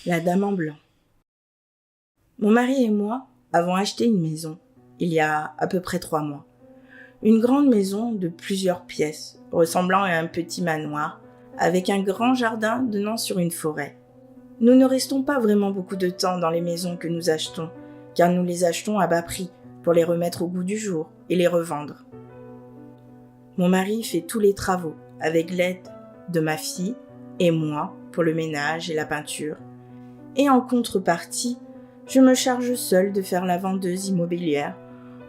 La dame en blanc. Mon mari et moi avons acheté une maison il y a à peu près 3 mois. Une grande maison de plusieurs pièces, ressemblant à un petit manoir, avec un grand jardin donnant sur une forêt. Nous ne restons pas vraiment beaucoup de temps dans les maisons que nous achetons, car nous les achetons à bas prix pour les remettre au goût du jour et les revendre. Mon mari fait tous les travaux avec l'aide de ma fille et moi pour le ménage et la peinture. Et en contrepartie, je me charge seule de faire la vendeuse immobilière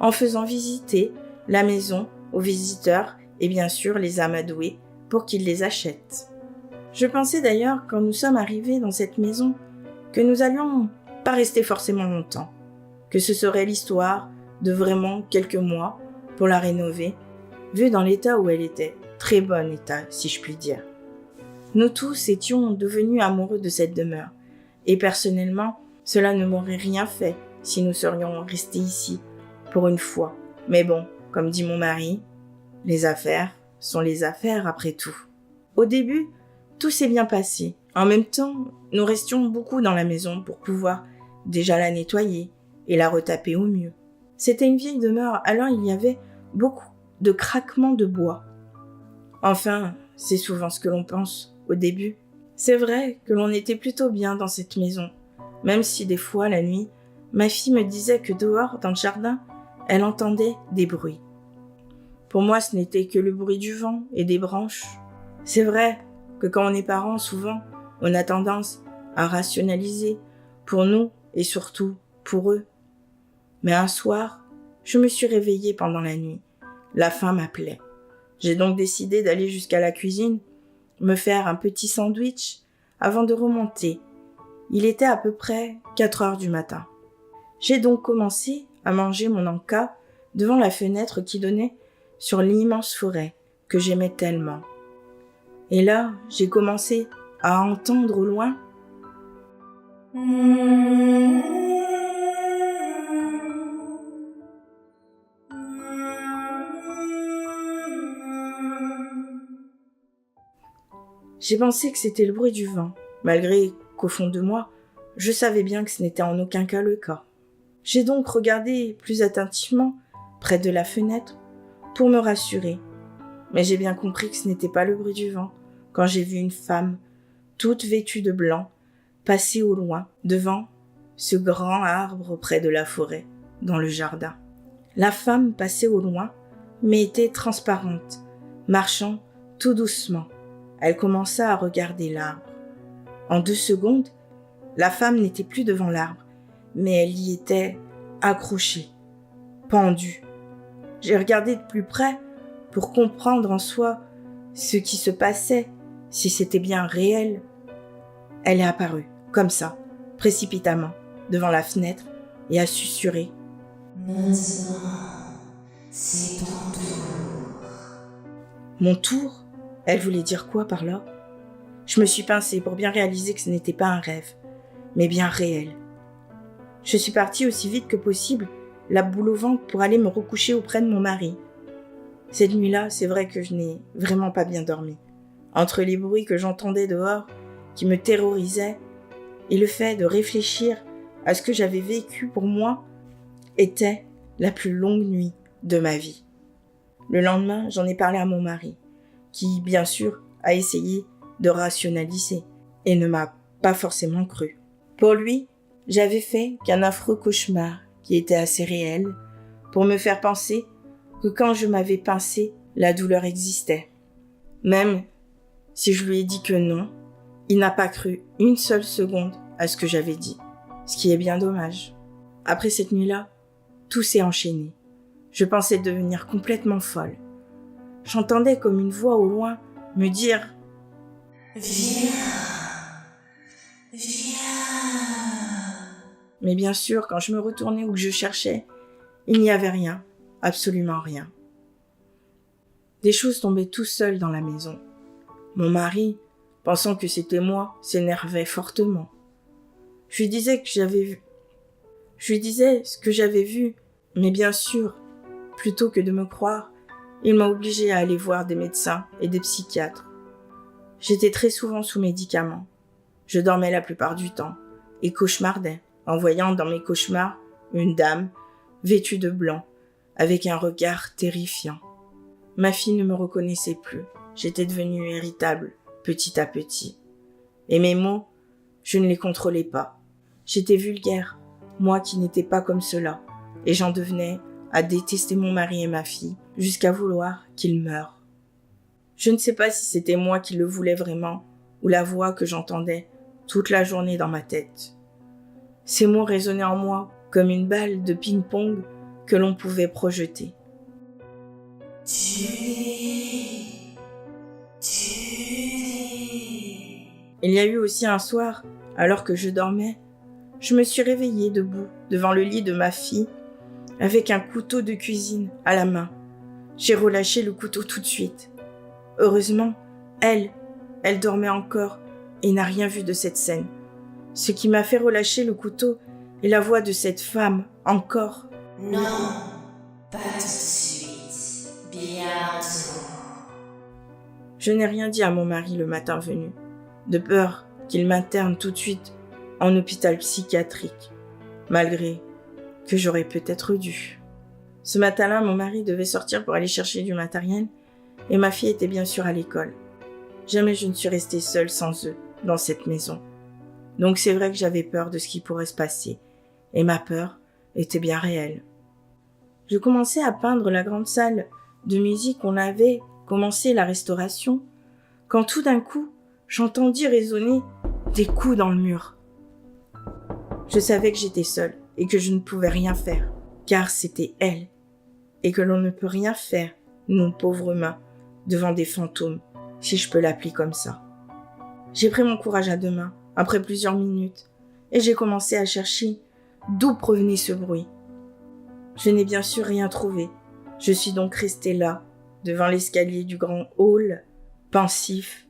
en faisant visiter la maison aux visiteurs et bien sûr les amadouer pour qu'ils les achètent. Je pensais d'ailleurs, quand nous sommes arrivés dans cette maison, que nous allions pas rester forcément longtemps, que ce serait l'histoire de vraiment quelques mois pour la rénover, vu dans l'état où elle était, très bon état si je puis dire. Nous tous étions devenus amoureux de cette demeure, et personnellement, cela ne m'aurait rien fait si nous serions restés ici pour une fois. Mais bon, comme dit mon mari, les affaires sont les affaires après tout. Au début, tout s'est bien passé. En même temps, nous restions beaucoup dans la maison pour pouvoir déjà la nettoyer et la retaper au mieux. C'était une vieille demeure, alors il y avait beaucoup de craquements de bois. Enfin, c'est souvent ce que l'on pense au début. C'est vrai que l'on était plutôt bien dans cette maison, même si des fois, la nuit, ma fille me disait que dehors, dans le jardin, elle entendait des bruits. Pour moi, ce n'était que le bruit du vent et des branches. C'est vrai que quand on est parent, souvent, on a tendance à rationaliser pour nous et surtout pour eux. Mais un soir, je me suis réveillée pendant la nuit. La faim m'appelait. J'ai donc décidé d'aller jusqu'à la cuisine, me faire un petit sandwich avant de remonter. Il était à peu près 4 heures du matin. J'ai donc commencé à manger mon encas devant la fenêtre qui donnait sur l'immense forêt que j'aimais tellement. Et là, j'ai commencé à entendre au loin J'ai pensé que c'était le bruit du vent, malgré qu'au fond de moi, je savais bien que ce n'était en aucun cas le cas. J'ai donc regardé plus attentivement près de la fenêtre pour me rassurer. Mais j'ai bien compris que ce n'était pas le bruit du vent quand j'ai vu une femme, toute vêtue de blanc, passer au loin devant ce grand arbre près de la forêt, dans le jardin. La femme passait au loin, mais était transparente, marchant tout doucement. Elle commença à regarder l'arbre. En 2 secondes, la femme n'était plus devant l'arbre, mais elle y était accrochée, pendue. J'ai regardé de plus près pour comprendre en soi ce qui se passait, si c'était bien réel. Elle est apparue, comme ça, précipitamment, devant la fenêtre et a susurré. Maintenant, c'est ton tour. Mon tour? Elle voulait dire quoi par là? Je me suis pincée pour bien réaliser que ce n'était pas un rêve, mais bien réel. Je suis partie aussi vite que possible, la boule au ventre, pour aller me recoucher auprès de mon mari. Cette nuit-là, c'est vrai que je n'ai vraiment pas bien dormi. Entre les bruits que j'entendais dehors, qui me terrorisaient, et le fait de réfléchir à ce que j'avais vécu pour moi, était la plus longue nuit de ma vie. Le lendemain, j'en ai parlé à mon mari, qui, bien sûr, a essayé de rationaliser et ne m'a pas forcément cru. Pour lui, j'avais fait qu'un affreux cauchemar qui était assez réel pour me faire penser que quand je m'avais pincé, la douleur existait. Même si je lui ai dit que non, il n'a pas cru une seule seconde à ce que j'avais dit, ce qui est bien dommage. Après cette nuit-là, tout s'est enchaîné. Je pensais devenir complètement folle. J'entendais comme une voix au loin me dire « Viens, viens. » Mais bien sûr, quand je me retournais ou que je cherchais, il n'y avait rien, absolument rien. Des choses tombaient tout seules dans la maison. Mon mari pensant que c'était moi, s'énervait fortement. Je lui disais ce que j'avais vu, mais bien sûr, plutôt que de me croire, il m'a obligée à aller voir des médecins et des psychiatres. J'étais très souvent sous médicaments. Je dormais la plupart du temps et cauchemardais en voyant dans mes cauchemars une dame vêtue de blanc avec un regard terrifiant. Ma fille ne me reconnaissait plus. J'étais devenue irritable petit à petit. Et mes mots, je ne les contrôlais pas. J'étais vulgaire, moi qui n'étais pas comme cela, et j'en devenais à détester mon mari et ma fille jusqu'à vouloir qu'ils meurent. Je ne sais pas si c'était moi qui le voulais vraiment ou la voix que j'entendais toute la journée dans ma tête. Ces mots résonnaient en moi comme une balle de ping-pong que l'on pouvait projeter. Il y a eu aussi un soir, alors que je dormais, je me suis réveillée debout devant le lit de ma fille avec un couteau de cuisine à la main. J'ai relâché le couteau tout de suite. Heureusement, elle dormait encore et n'a rien vu de cette scène. Ce qui m'a fait relâcher le couteau est la voix de cette femme, encore. Non, pas tout de suite, bientôt. Je n'ai rien dit à mon mari le matin venu, de peur qu'il m'interne tout de suite en hôpital psychiatrique, malgré que j'aurais peut-être dû. Ce matin-là, mon mari devait sortir pour aller chercher du matériel et ma fille était bien sûr à l'école. Jamais je ne suis restée seule sans eux dans cette maison. Donc c'est vrai que j'avais peur de ce qui pourrait se passer et ma peur était bien réelle. Je commençais à peindre la grande salle de musique où on avait commencé la restauration quand tout d'un coup, j'entendis résonner des coups dans le mur. Je savais que j'étais seule et que je ne pouvais rien faire, car c'était elle, et que l'on ne peut rien faire, nous pauvres humains, devant des fantômes, si je peux l'appeler comme ça. J'ai pris mon courage à deux mains, après plusieurs minutes, et j'ai commencé à chercher d'où provenait ce bruit. Je n'ai bien sûr rien trouvé. Je suis donc restée là, devant l'escalier du grand hall, pensif,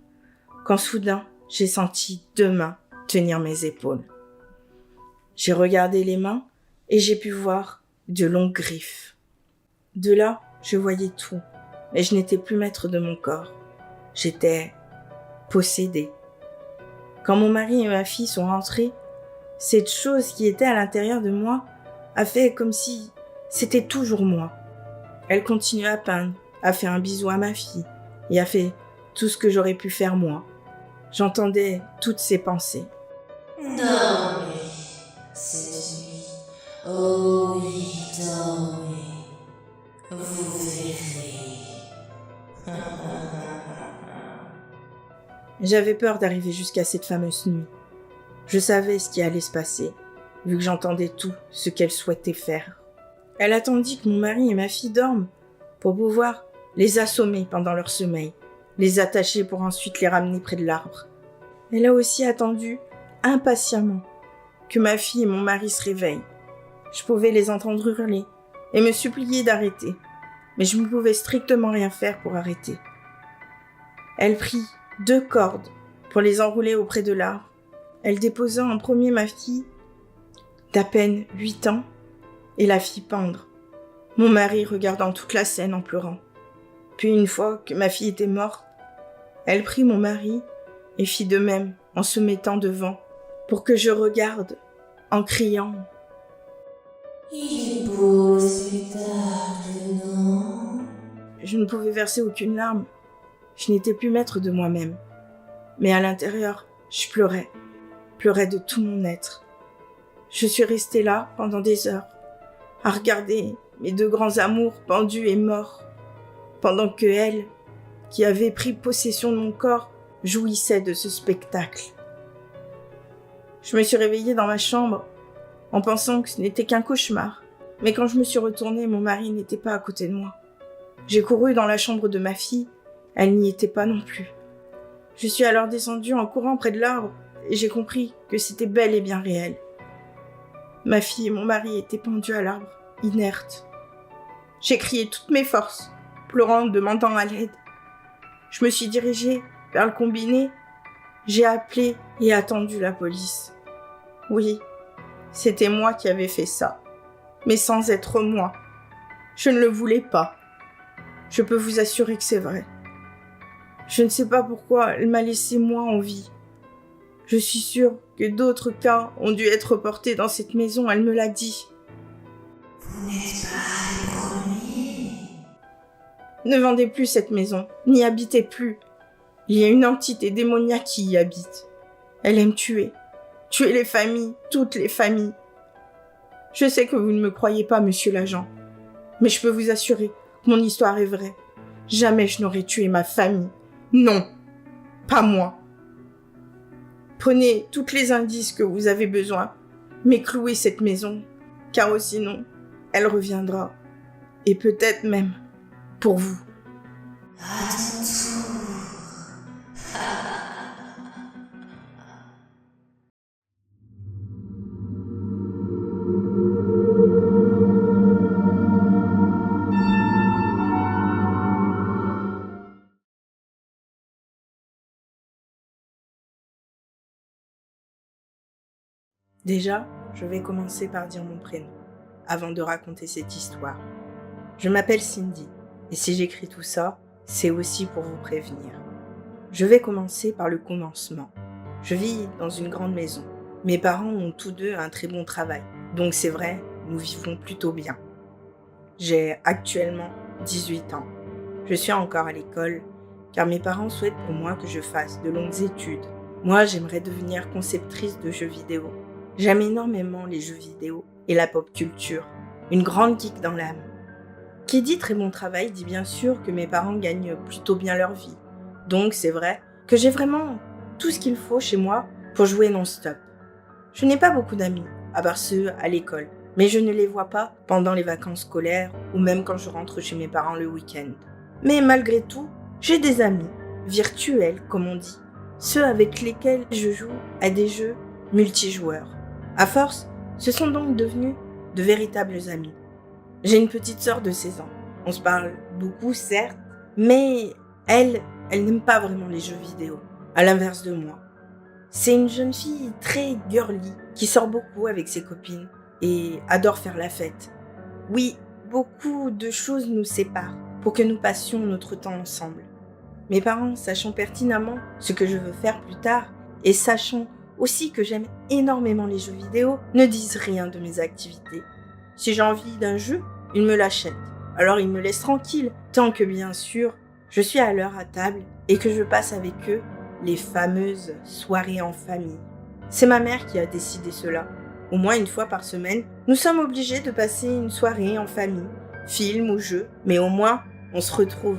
quand soudain j'ai senti deux mains tenir mes épaules. J'ai regardé les mains et j'ai pu voir de longues griffes. De là, je voyais tout, mais je n'étais plus maître de mon corps. J'étais possédée. Quand mon mari et ma fille sont rentrés, cette chose qui était à l'intérieur de moi a fait comme si c'était toujours moi. Elle continue à peindre, a fait un bisou à ma fille et a fait tout ce que j'aurais pu faire moi. J'entendais toutes ses pensées. Dormez cette nuit. Oh oui, dormez. Vous verrez. J'avais peur d'arriver jusqu'à cette fameuse nuit. Je savais ce qui allait se passer, vu que j'entendais tout ce qu'elle souhaitait faire. Elle attendit que mon mari et ma fille dorment pour pouvoir les assommer pendant leur sommeil, les attacher pour ensuite les ramener près de l'arbre. Elle a aussi attendu, impatiemment, que ma fille et mon mari se réveillent. Je pouvais les entendre hurler et me supplier d'arrêter, mais je ne pouvais strictement rien faire pour arrêter. Elle prit 2 cordes pour les enrouler auprès de l'arbre. Elle déposa en premier ma fille d'à peine 8 ans et la fit pendre, mon mari regardant toute la scène en pleurant. Puis une fois que ma fille était morte, elle prit mon mari et fit de même en se mettant devant pour que je regarde en criant. Il est beau ce spectacle, non? Je ne pouvais verser aucune larme. Je n'étais plus maître de moi-même. Mais à l'intérieur, je pleurais de tout mon être. Je suis restée là pendant des heures, à regarder mes 2 grands amours pendus et morts, pendant que elle, qui avait pris possession de mon corps, jouissait de ce spectacle. Je me suis réveillée dans ma chambre en pensant que ce n'était qu'un cauchemar. Mais quand je me suis retournée, mon mari n'était pas à côté de moi. J'ai couru dans la chambre de ma fille, elle n'y était pas non plus. Je suis alors descendue en courant près de l'arbre et j'ai compris que c'était bel et bien réel. Ma fille et mon mari étaient pendus à l'arbre, inertes. J'ai crié toutes mes forces, pleurant, demandant à l'aide. Je me suis dirigée vers le combiné J'ai appelé et attendu la police. Oui, c'était moi qui avais fait ça, mais sans être moi. Je ne le voulais pas. Je peux vous assurer que c'est vrai. Je ne sais pas pourquoi elle m'a laissé moi en vie. Je suis sûre que d'autres cas ont dû être portés dans cette maison, elle me l'a dit. Vous n'êtes pas le premier. Ne vendez plus cette maison, n'y habitez plus. Il y a une entité démoniaque qui y habite. Elle aime tuer les familles, toutes les familles. Je sais que vous ne me croyez pas, monsieur l'agent, mais je peux vous assurer que mon histoire est vraie. Jamais je n'aurais tué ma famille. Non, pas moi. Prenez tous les indices que vous avez besoin, mais clouez cette maison, car sinon, elle reviendra. Et peut-être même pour vous. À ton tour. Déjà, je vais commencer par dire mon prénom, avant de raconter cette histoire. Je m'appelle Cindy, et si j'écris tout ça, c'est aussi pour vous prévenir. Je vais commencer par le commencement. Je vis dans une grande maison. Mes parents ont tous deux un très bon travail, donc c'est vrai, nous vivons plutôt bien. J'ai actuellement 18 ans. Je suis encore à l'école, car mes parents souhaitent pour moi que je fasse de longues études. Moi, j'aimerais devenir conceptrice de jeux vidéo. J'aime énormément les jeux vidéo et la pop culture. Une grande geek dans l'âme. Qui dit très bon travail dit bien sûr que mes parents gagnent plutôt bien leur vie. Donc c'est vrai que j'ai vraiment tout ce qu'il faut chez moi pour jouer non-stop. Je n'ai pas beaucoup d'amis, à part ceux à l'école, mais je ne les vois pas pendant les vacances scolaires ou même quand je rentre chez mes parents le week-end. Mais malgré tout, j'ai des amis, virtuels comme on dit, ceux avec lesquels je joue à des jeux multijoueurs. À force, ce sont donc devenus de véritables amis. J'ai une petite sœur de 16 ans. On se parle beaucoup, certes, mais elle n'aime pas vraiment les jeux vidéo, à l'inverse de moi. C'est une jeune fille très girly, qui sort beaucoup avec ses copines et adore faire la fête. Oui, beaucoup de choses nous séparent pour que nous passions notre temps ensemble. Mes parents, sachant pertinemment ce que je veux faire plus tard et sachant aussi que j'aime énormément les jeux vidéo, ne disent rien de mes activités. Si j'ai envie d'un jeu, ils me l'achètent. Alors ils me laissent tranquille, tant que bien sûr, je suis à l'heure à table et que je passe avec eux les fameuses soirées en famille. C'est ma mère qui a décidé cela. Au moins une fois par semaine, nous sommes obligés de passer une soirée en famille, film ou jeu, mais au moins on se retrouve.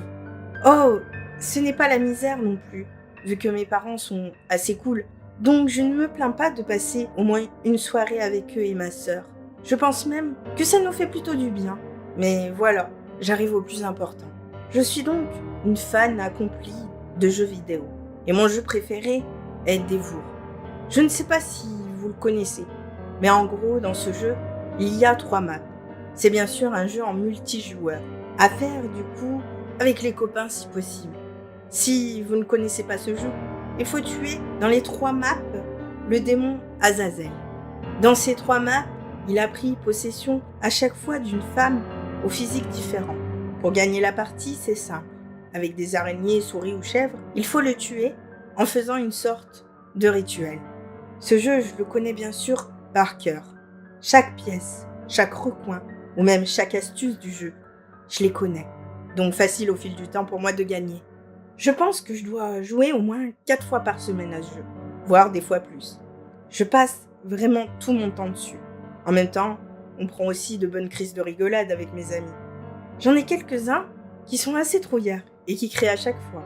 Oh, ce n'est pas la misère non plus, vu que mes parents sont assez cool. Donc je ne me plains pas de passer au moins une soirée avec eux et ma sœur. Je pense même que ça nous fait plutôt du bien. Mais voilà, j'arrive au plus important. Je suis donc une fan accomplie de jeux vidéo. Et mon jeu préféré est Devour. Je ne sais pas si vous le connaissez, mais en gros, dans ce jeu, il y a 3 maps. C'est bien sûr un jeu en multijoueur, à faire du coup avec les copains si possible. Si vous ne connaissez pas ce jeu, il faut tuer dans les 3 maps le démon Azazel. Dans ces 3 maps, il a pris possession à chaque fois d'une femme au physique différent. Pour gagner la partie, c'est simple. Avec des araignées, souris ou chèvres, il faut le tuer en faisant une sorte de rituel. Ce jeu, je le connais bien sûr par cœur. Chaque pièce, chaque recoin ou même chaque astuce du jeu, je les connais. Donc facile au fil du temps pour moi de gagner. Je pense que je dois jouer au moins 4 fois par semaine à ce jeu, voire des fois plus. Je passe vraiment tout mon temps dessus. En même temps, on prend aussi de bonnes crises de rigolade avec mes amis. J'en ai quelques-uns qui sont assez trouillards et qui créent à chaque fois.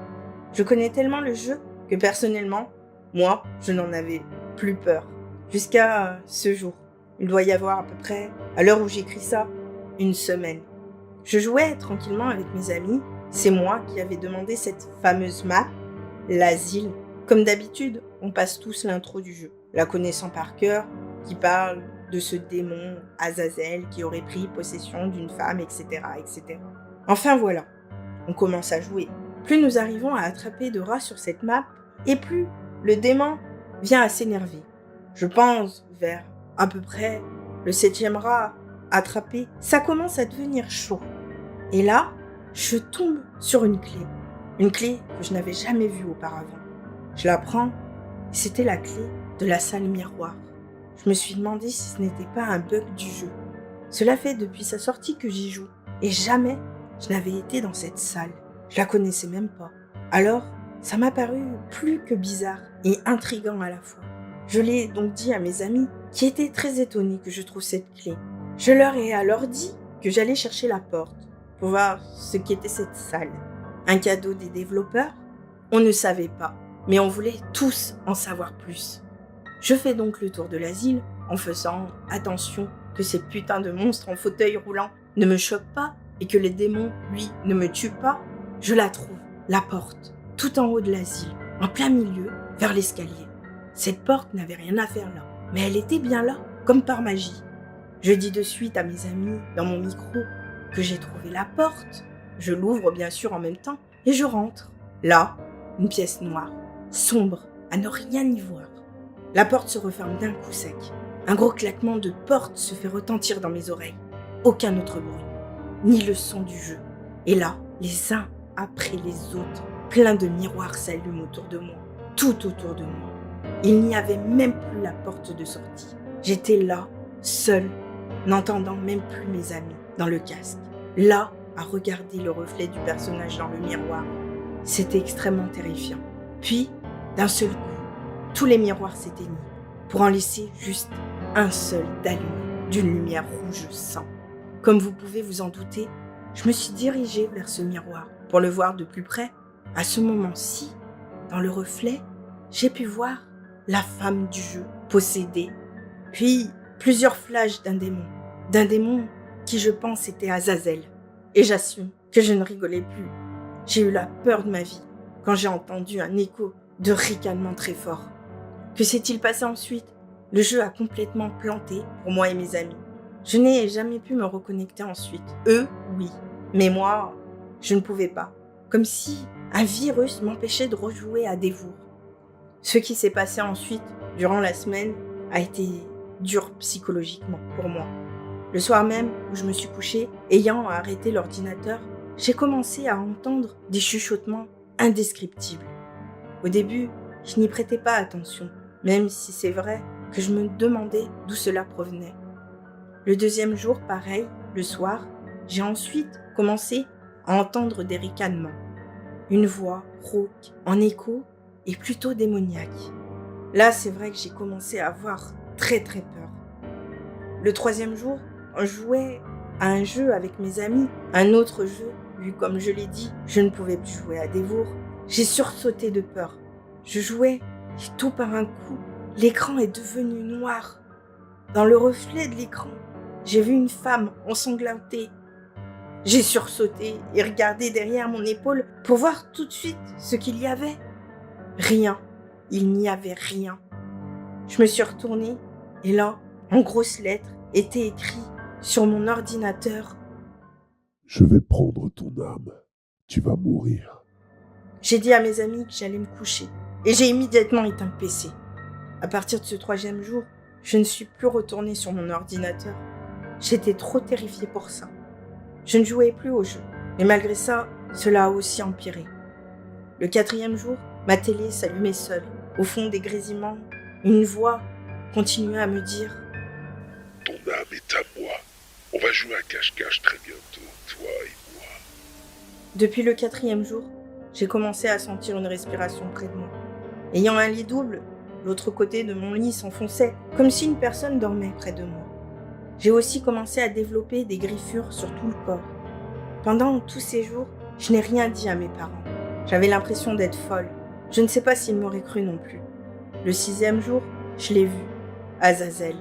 Je connais tellement le jeu que personnellement, moi, je n'en avais plus peur. Jusqu'à ce jour. Il doit y avoir à peu près, à l'heure où j'écris ça, 1 semaine. Je jouais tranquillement avec mes amis. C'est moi qui avais demandé cette fameuse map, l'asile. Comme d'habitude, on passe tous l'intro du jeu, la connaissant par cœur, qui parle de ce démon Azazel qui aurait pris possession d'une femme, etc., etc. Enfin voilà, on commence à jouer. Plus nous arrivons à attraper de rats sur cette map, et plus le démon vient à s'énerver. Je pense vers à peu près le 7e rat attrapé, ça commence à devenir chaud. Et là, je tombe sur une clé que je n'avais jamais vue auparavant. Je la prends et c'était la clé de la salle miroir. Je me suis demandé si ce n'était pas un bug du jeu. Cela fait depuis sa sortie que j'y joue et jamais je n'avais été dans cette salle. Je la connaissais même pas. Alors, ça m'a paru plus que bizarre et intriguant à la fois. Je l'ai donc dit à mes amis qui étaient très étonnés que je trouve cette clé. Je leur ai alors dit que j'allais chercher la porte pour voir ce qu'était cette salle. Un cadeau des développeurs? On ne savait pas, mais on voulait tous en savoir plus. Je fais donc le tour de l'asile en faisant attention que ces putains de monstres en fauteuil roulant ne me choquent pas et que les démons, lui, ne me tuent pas. Je la trouve, la porte, tout en haut de l'asile, en plein milieu, vers l'escalier. Cette porte n'avait rien à faire là, mais elle était bien là, comme par magie. Je dis de suite à mes amis, dans mon micro, que j'ai trouvé la porte. Je l'ouvre bien sûr en même temps et je rentre. Là, une pièce noire, sombre, à ne rien y voir. La porte se referme d'un coup sec. Un gros claquement de porte se fait retentir dans mes oreilles. Aucun autre bruit, ni le son du jeu. Et là, les uns après les autres, plein de miroirs s'allument autour de moi, tout autour de moi. Il n'y avait même plus la porte de sortie. J'étais là, seule, n'entendant même plus mes amis dans le casque. Là, à regarder le reflet du personnage dans le miroir. C'était extrêmement terrifiant. Puis, d'un seul coup, tous les miroirs s'éteignirent pour en laisser juste un seul d'allumé d'une lumière rouge sang. Comme vous pouvez vous en douter, je me suis dirigée vers ce miroir pour le voir de plus près. À ce moment-ci, dans le reflet, j'ai pu voir la femme du jeu possédée. Puis, plusieurs flashs d'un démon qui je pense était Azazel. Et j'assume que je ne rigolais plus. J'ai eu la peur de ma vie quand j'ai entendu un écho de ricanement très fort. Que s'est-il passé ensuite? Le jeu a complètement planté pour moi et mes amis. Je n'ai jamais pu me reconnecter ensuite. Eux, oui. Mais moi, je ne pouvais pas. Comme si un virus m'empêchait de rejouer à Dévour. Ce qui s'est passé ensuite, durant la semaine, a été dur psychologiquement pour moi. Le soir même où je me suis couchée, ayant arrêté l'ordinateur, j'ai commencé à entendre des chuchotements indescriptibles. Au début, je n'y prêtais pas attention, même si c'est vrai que je me demandais d'où cela provenait. Le deuxième jour, pareil, le soir, j'ai ensuite commencé à entendre des ricanements. Une voix rauque, en écho et plutôt démoniaque. Là, c'est vrai que j'ai commencé à avoir très très peur. Le troisième jour, on jouait à un jeu avec mes amis, un autre jeu, vu comme je l'ai dit, je ne pouvais plus jouer à Dévour. J'ai sursauté de peur. Je jouais et tout par un coup, l'écran est devenu noir. Dans le reflet de l'écran, j'ai vu une femme ensanglantée. J'ai sursauté et regardé derrière mon épaule pour voir tout de suite ce qu'il y avait. Rien. Il n'y avait rien. Je me suis retournée et là, en grosses lettres, était écrit sur mon ordinateur: Je vais prendre ton âme. Tu vas mourir. J'ai dit à mes amis que j'allais me coucher et j'ai immédiatement éteint le PC. À partir de ce troisième jour, je ne suis plus retournée sur mon ordinateur. J'étais trop terrifiée pour ça. Je ne jouais plus au jeu, mais malgré ça, cela a aussi empiré. Le quatrième jour, ma télé s'allumait seule. Au fond des grésillements, une voix continuait à me dire: Ton âme est à moi. On va jouer à cache-cache très bientôt, toi et moi. Depuis le quatrième jour, j'ai commencé à sentir une respiration près de moi. Ayant un lit double, l'autre côté de mon lit s'enfonçait, comme si une personne dormait près de moi. J'ai aussi commencé à développer des griffures sur tout le corps. Pendant tous ces jours, je n'ai rien dit à mes parents. J'avais l'impression d'être folle. Je ne sais pas s'ils m'auraient cru non plus. Le sixième jour, je l'ai vu, Azazel.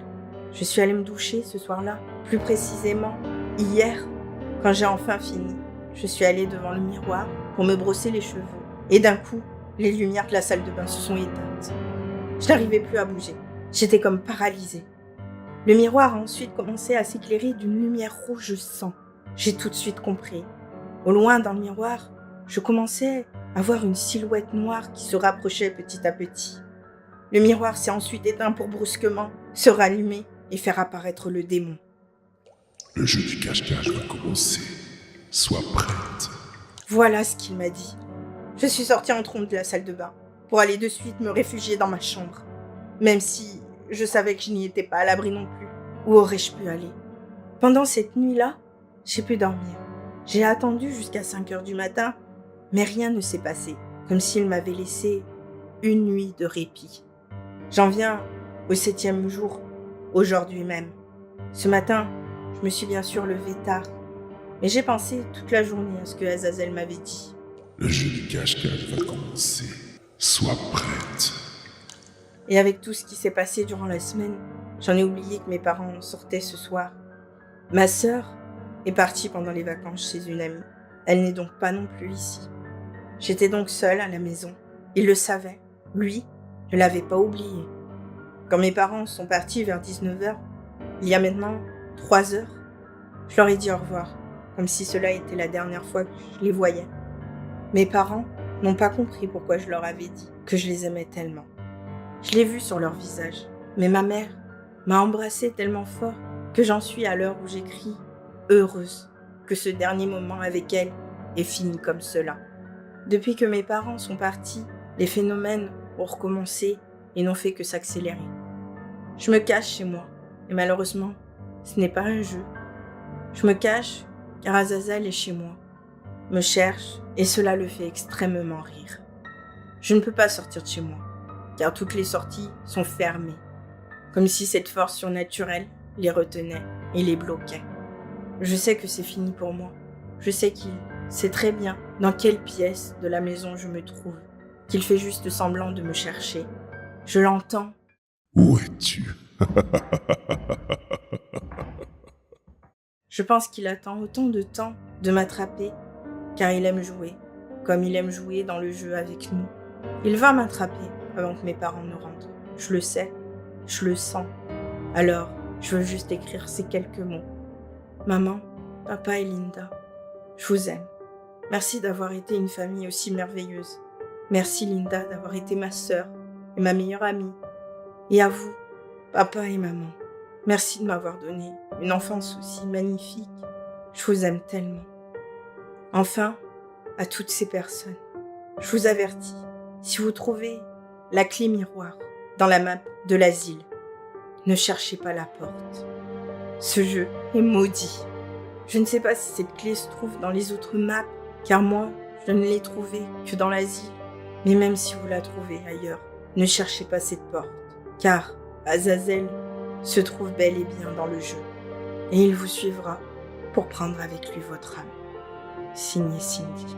Je suis allée me doucher ce soir-là, plus précisément hier, quand j'ai enfin fini. Je suis allée devant le miroir pour me brosser les cheveux. Et d'un coup, les lumières de la salle de bain se sont éteintes. Je n'arrivais plus à bouger. J'étais comme paralysée. Le miroir a ensuite commencé à s'éclairer d'une lumière rouge sang. J'ai tout de suite compris. Au loin, dans le miroir, je commençais à voir une silhouette noire qui se rapprochait petit à petit. Le miroir s'est ensuite éteint pour brusquement se rallumer et faire apparaître le démon. Le jeu du cache-cache va commencer. Sois prête. Voilà ce qu'il m'a dit. Je suis sortie en trompe de la salle de bain pour aller de suite me réfugier dans ma chambre. Même si je savais que je n'y étais pas à l'abri non plus. Où aurais-je pu aller? Pendant cette nuit-là, j'ai pu dormir. J'ai attendu jusqu'à 5 heures du matin, mais rien ne s'est passé, comme s'il m'avait laissé une nuit de répit. J'en viens au 7e jour, aujourd'hui même. Ce matin, je me suis bien sûr levée tard, mais j'ai pensé toute la journée à ce que Azazel m'avait dit. Le jeu du cache-cache va commencer. Sois prête. Et avec tout ce qui s'est passé durant la semaine, j'en ai oublié que mes parents sortaient ce soir. Ma sœur est partie pendant les vacances chez une amie. Elle n'est donc pas non plus ici. J'étais donc seule à la maison. Il le savait. Lui ne l'avait pas oublié. Quand mes parents sont partis vers 19h, il y a maintenant 3 heures, je leur ai dit au revoir, comme si cela était la dernière fois que je les voyais. Mes parents n'ont pas compris pourquoi je leur avais dit que je les aimais tellement. Je l'ai vu sur leur visage, mais ma mère m'a embrassée tellement fort que j'en suis à l'heure où j'écris, heureuse que ce dernier moment avec elle est fini comme cela. Depuis que mes parents sont partis, les phénomènes ont recommencé et n'ont fait que s'accélérer. Je me cache chez moi, et malheureusement, ce n'est pas un jeu. Je me cache car Azazel est chez moi, me cherche et cela le fait extrêmement rire. Je ne peux pas sortir de chez moi, car toutes les sorties sont fermées, comme si cette force surnaturelle les retenait et les bloquait. Je sais que c'est fini pour moi. Je sais qu'il sait très bien dans quelle pièce de la maison je me trouve, qu'il fait juste semblant de me chercher. Je l'entends. Où es-tu? Je pense qu'il attend autant de temps de m'attraper, car il aime jouer, comme il aime jouer dans le jeu avec nous. Il va m'attraper avant que mes parents ne rentrent. Je le sais, je le sens. Alors, je veux juste écrire ces quelques mots. Maman, papa et Linda, je vous aime. Merci d'avoir été une famille aussi merveilleuse. Merci Linda d'avoir été ma sœur et ma meilleure amie. Et à vous, papa et maman, merci de m'avoir donné une enfance aussi magnifique. Je vous aime tellement. Enfin, à toutes ces personnes, je vous avertis, si vous trouvez la clé miroir dans la map de l'asile, ne cherchez pas la porte. Ce jeu est maudit. Je ne sais pas si cette clé se trouve dans les autres maps, car moi, je ne l'ai trouvée que dans l'asile. Mais même si vous la trouvez ailleurs, ne cherchez pas cette porte, car Azazel se trouve bel et bien dans le jeu, et il vous suivra pour prendre avec lui votre âme. Signé Cindy.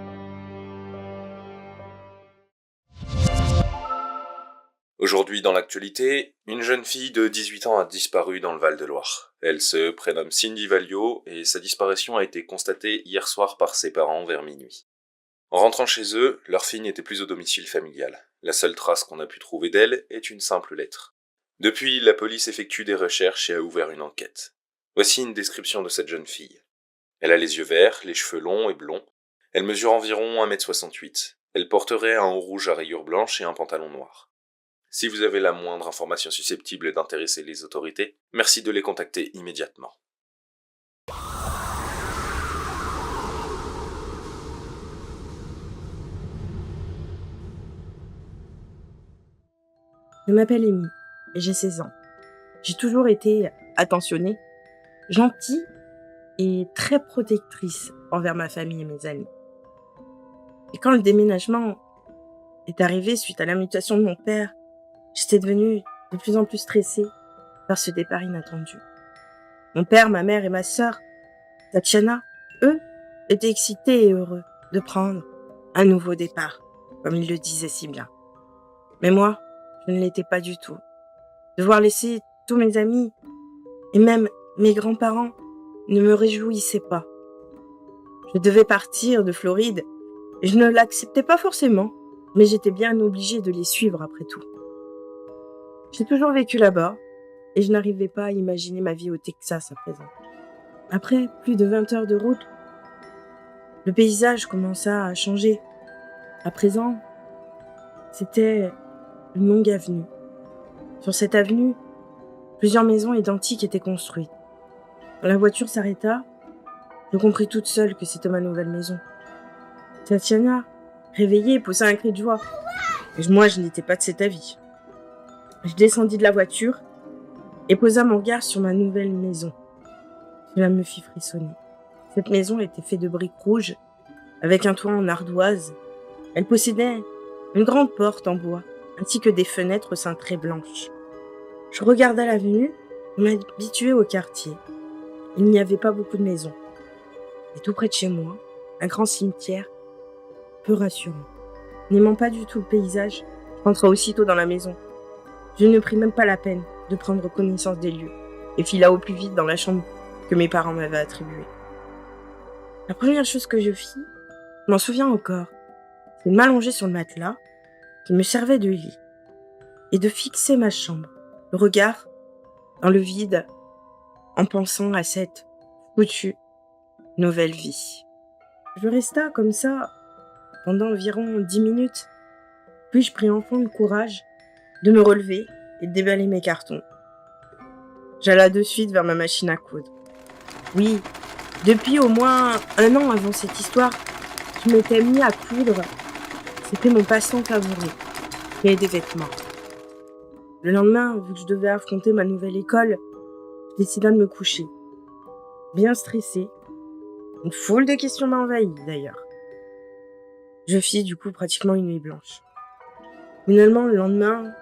Aujourd'hui dans l'actualité, une jeune fille de 18 ans a disparu dans le Val-de-Loire. Elle se prénomme Cindy Valliot et sa disparition a été constatée hier soir par ses parents vers minuit. En rentrant chez eux, leur fille n'était plus au domicile familial. La seule trace qu'on a pu trouver d'elle est une simple lettre. Depuis, la police effectue des recherches et a ouvert une enquête. Voici une description de cette jeune fille. Elle a les yeux verts, les cheveux longs et blonds. Elle mesure environ 1m68. Elle porterait un haut rouge à rayures blanches et un pantalon noir. Si vous avez la moindre information susceptible d'intéresser les autorités, merci de les contacter immédiatement. Je m'appelle Amy et j'ai 16 ans. J'ai toujours été attentionnée, gentille et très protectrice envers ma famille et mes amis. Et quand le déménagement est arrivé suite à la mutation de mon père, j'étais devenue de plus en plus stressée par ce départ inattendu. Mon père, ma mère et ma sœur, Tatiana, eux, étaient excités et heureux de prendre un nouveau départ, comme ils le disaient si bien. Mais moi, je ne l'étais pas du tout. Devoir laisser tous mes amis et même mes grands-parents ne me réjouissait pas. Je devais partir de Floride et je ne l'acceptais pas forcément, mais j'étais bien obligée de les suivre après tout. J'ai toujours vécu là-bas et je n'arrivais pas à imaginer ma vie au Texas à présent. Après plus de 20 heures de route, le paysage commença à changer. À présent, c'était une longue avenue Sur cette avenue, plusieurs maisons identiques étaient construites. Quand la voiture s'arrêta, je compris toute seule que c'était ma nouvelle maison. Tatiana, réveillée, poussa un cri de joie. Et moi, je n'étais pas de cet avis. Je descendis de la voiture et posa mon regard sur ma nouvelle maison. Cela me fit frissonner. Cette maison était faite de briques rouges, avec un toit en ardoise. Elle possédait une grande porte en bois, ainsi que des fenêtres cintrées blanches. Je regardai l'avenue et m'habituai au quartier. Il n'y avait pas beaucoup de maisons. Et tout près de chez moi, un grand cimetière, peu rassurant. N'aimant pas du tout le paysage, je rentrai aussitôt dans la maison. Je ne pris même pas la peine de prendre connaissance des lieux et fila au plus vite dans la chambre que mes parents m'avaient attribuée. La première chose que je fis, je m'en souviens encore, c'est de m'allonger sur le matelas qui me servait de lit et de fixer ma chambre, le regard dans le vide en pensant à cette foutue nouvelle vie. Je resta comme ça pendant environ 10 minutes, puis je pris enfin le courage de me relever et de déballer mes cartons. J'alla de suite vers ma machine à coudre. Oui, depuis au moins 1 an avant cette histoire, je m'étais mis à coudre. C'était mon passe-temps favori, créer des vêtements. Le lendemain, vu que je devais affronter ma nouvelle école, je décida de me coucher. Bien stressée, une foule de questions m'a envahi d'ailleurs. Je fis du coup pratiquement une nuit blanche. Finalement, le lendemain,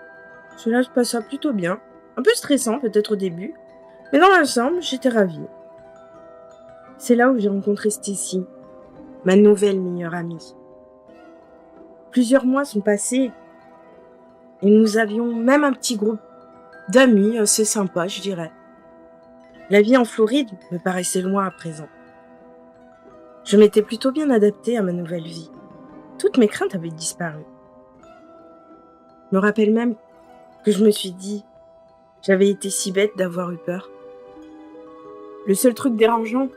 cela se passa plutôt bien. Un peu stressant peut-être au début, mais dans l'ensemble, j'étais ravie. C'est là où j'ai rencontré Stacy, ma nouvelle meilleure amie. Plusieurs mois sont passés et nous avions même un petit groupe d'amis assez sympa, je dirais. La vie en Floride me paraissait loin à présent. Je m'étais plutôt bien adaptée à ma nouvelle vie. Toutes mes craintes avaient disparu. Je me rappelle même que je me suis dit, j'avais été si bête d'avoir eu peur. Le seul truc dérangeant,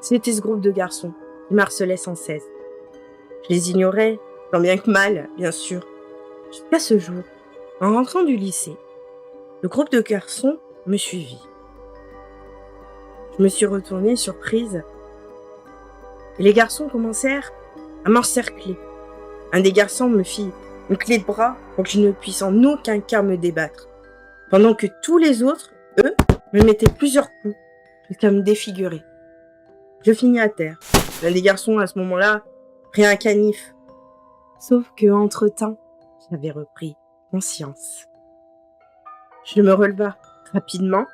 c'était ce groupe de garçons qui m'harcelaient sans cesse. Je les ignorais, tant bien que mal, bien sûr. Jusqu'à ce jour, en rentrant du lycée, le groupe de garçons me suivit. Je me suis retournée surprise et les garçons commencèrent à m'encercler. Un des garçons me fit une clé de bras pour que je ne puisse en aucun cas me débattre, pendant que tous les autres, eux, me mettaient plusieurs coups jusqu'à me défigurer. Je finis à terre. L'un des garçons, à ce moment-là, prit un canif. Sauf que, entre-temps, j'avais repris conscience. Je me releva rapidement,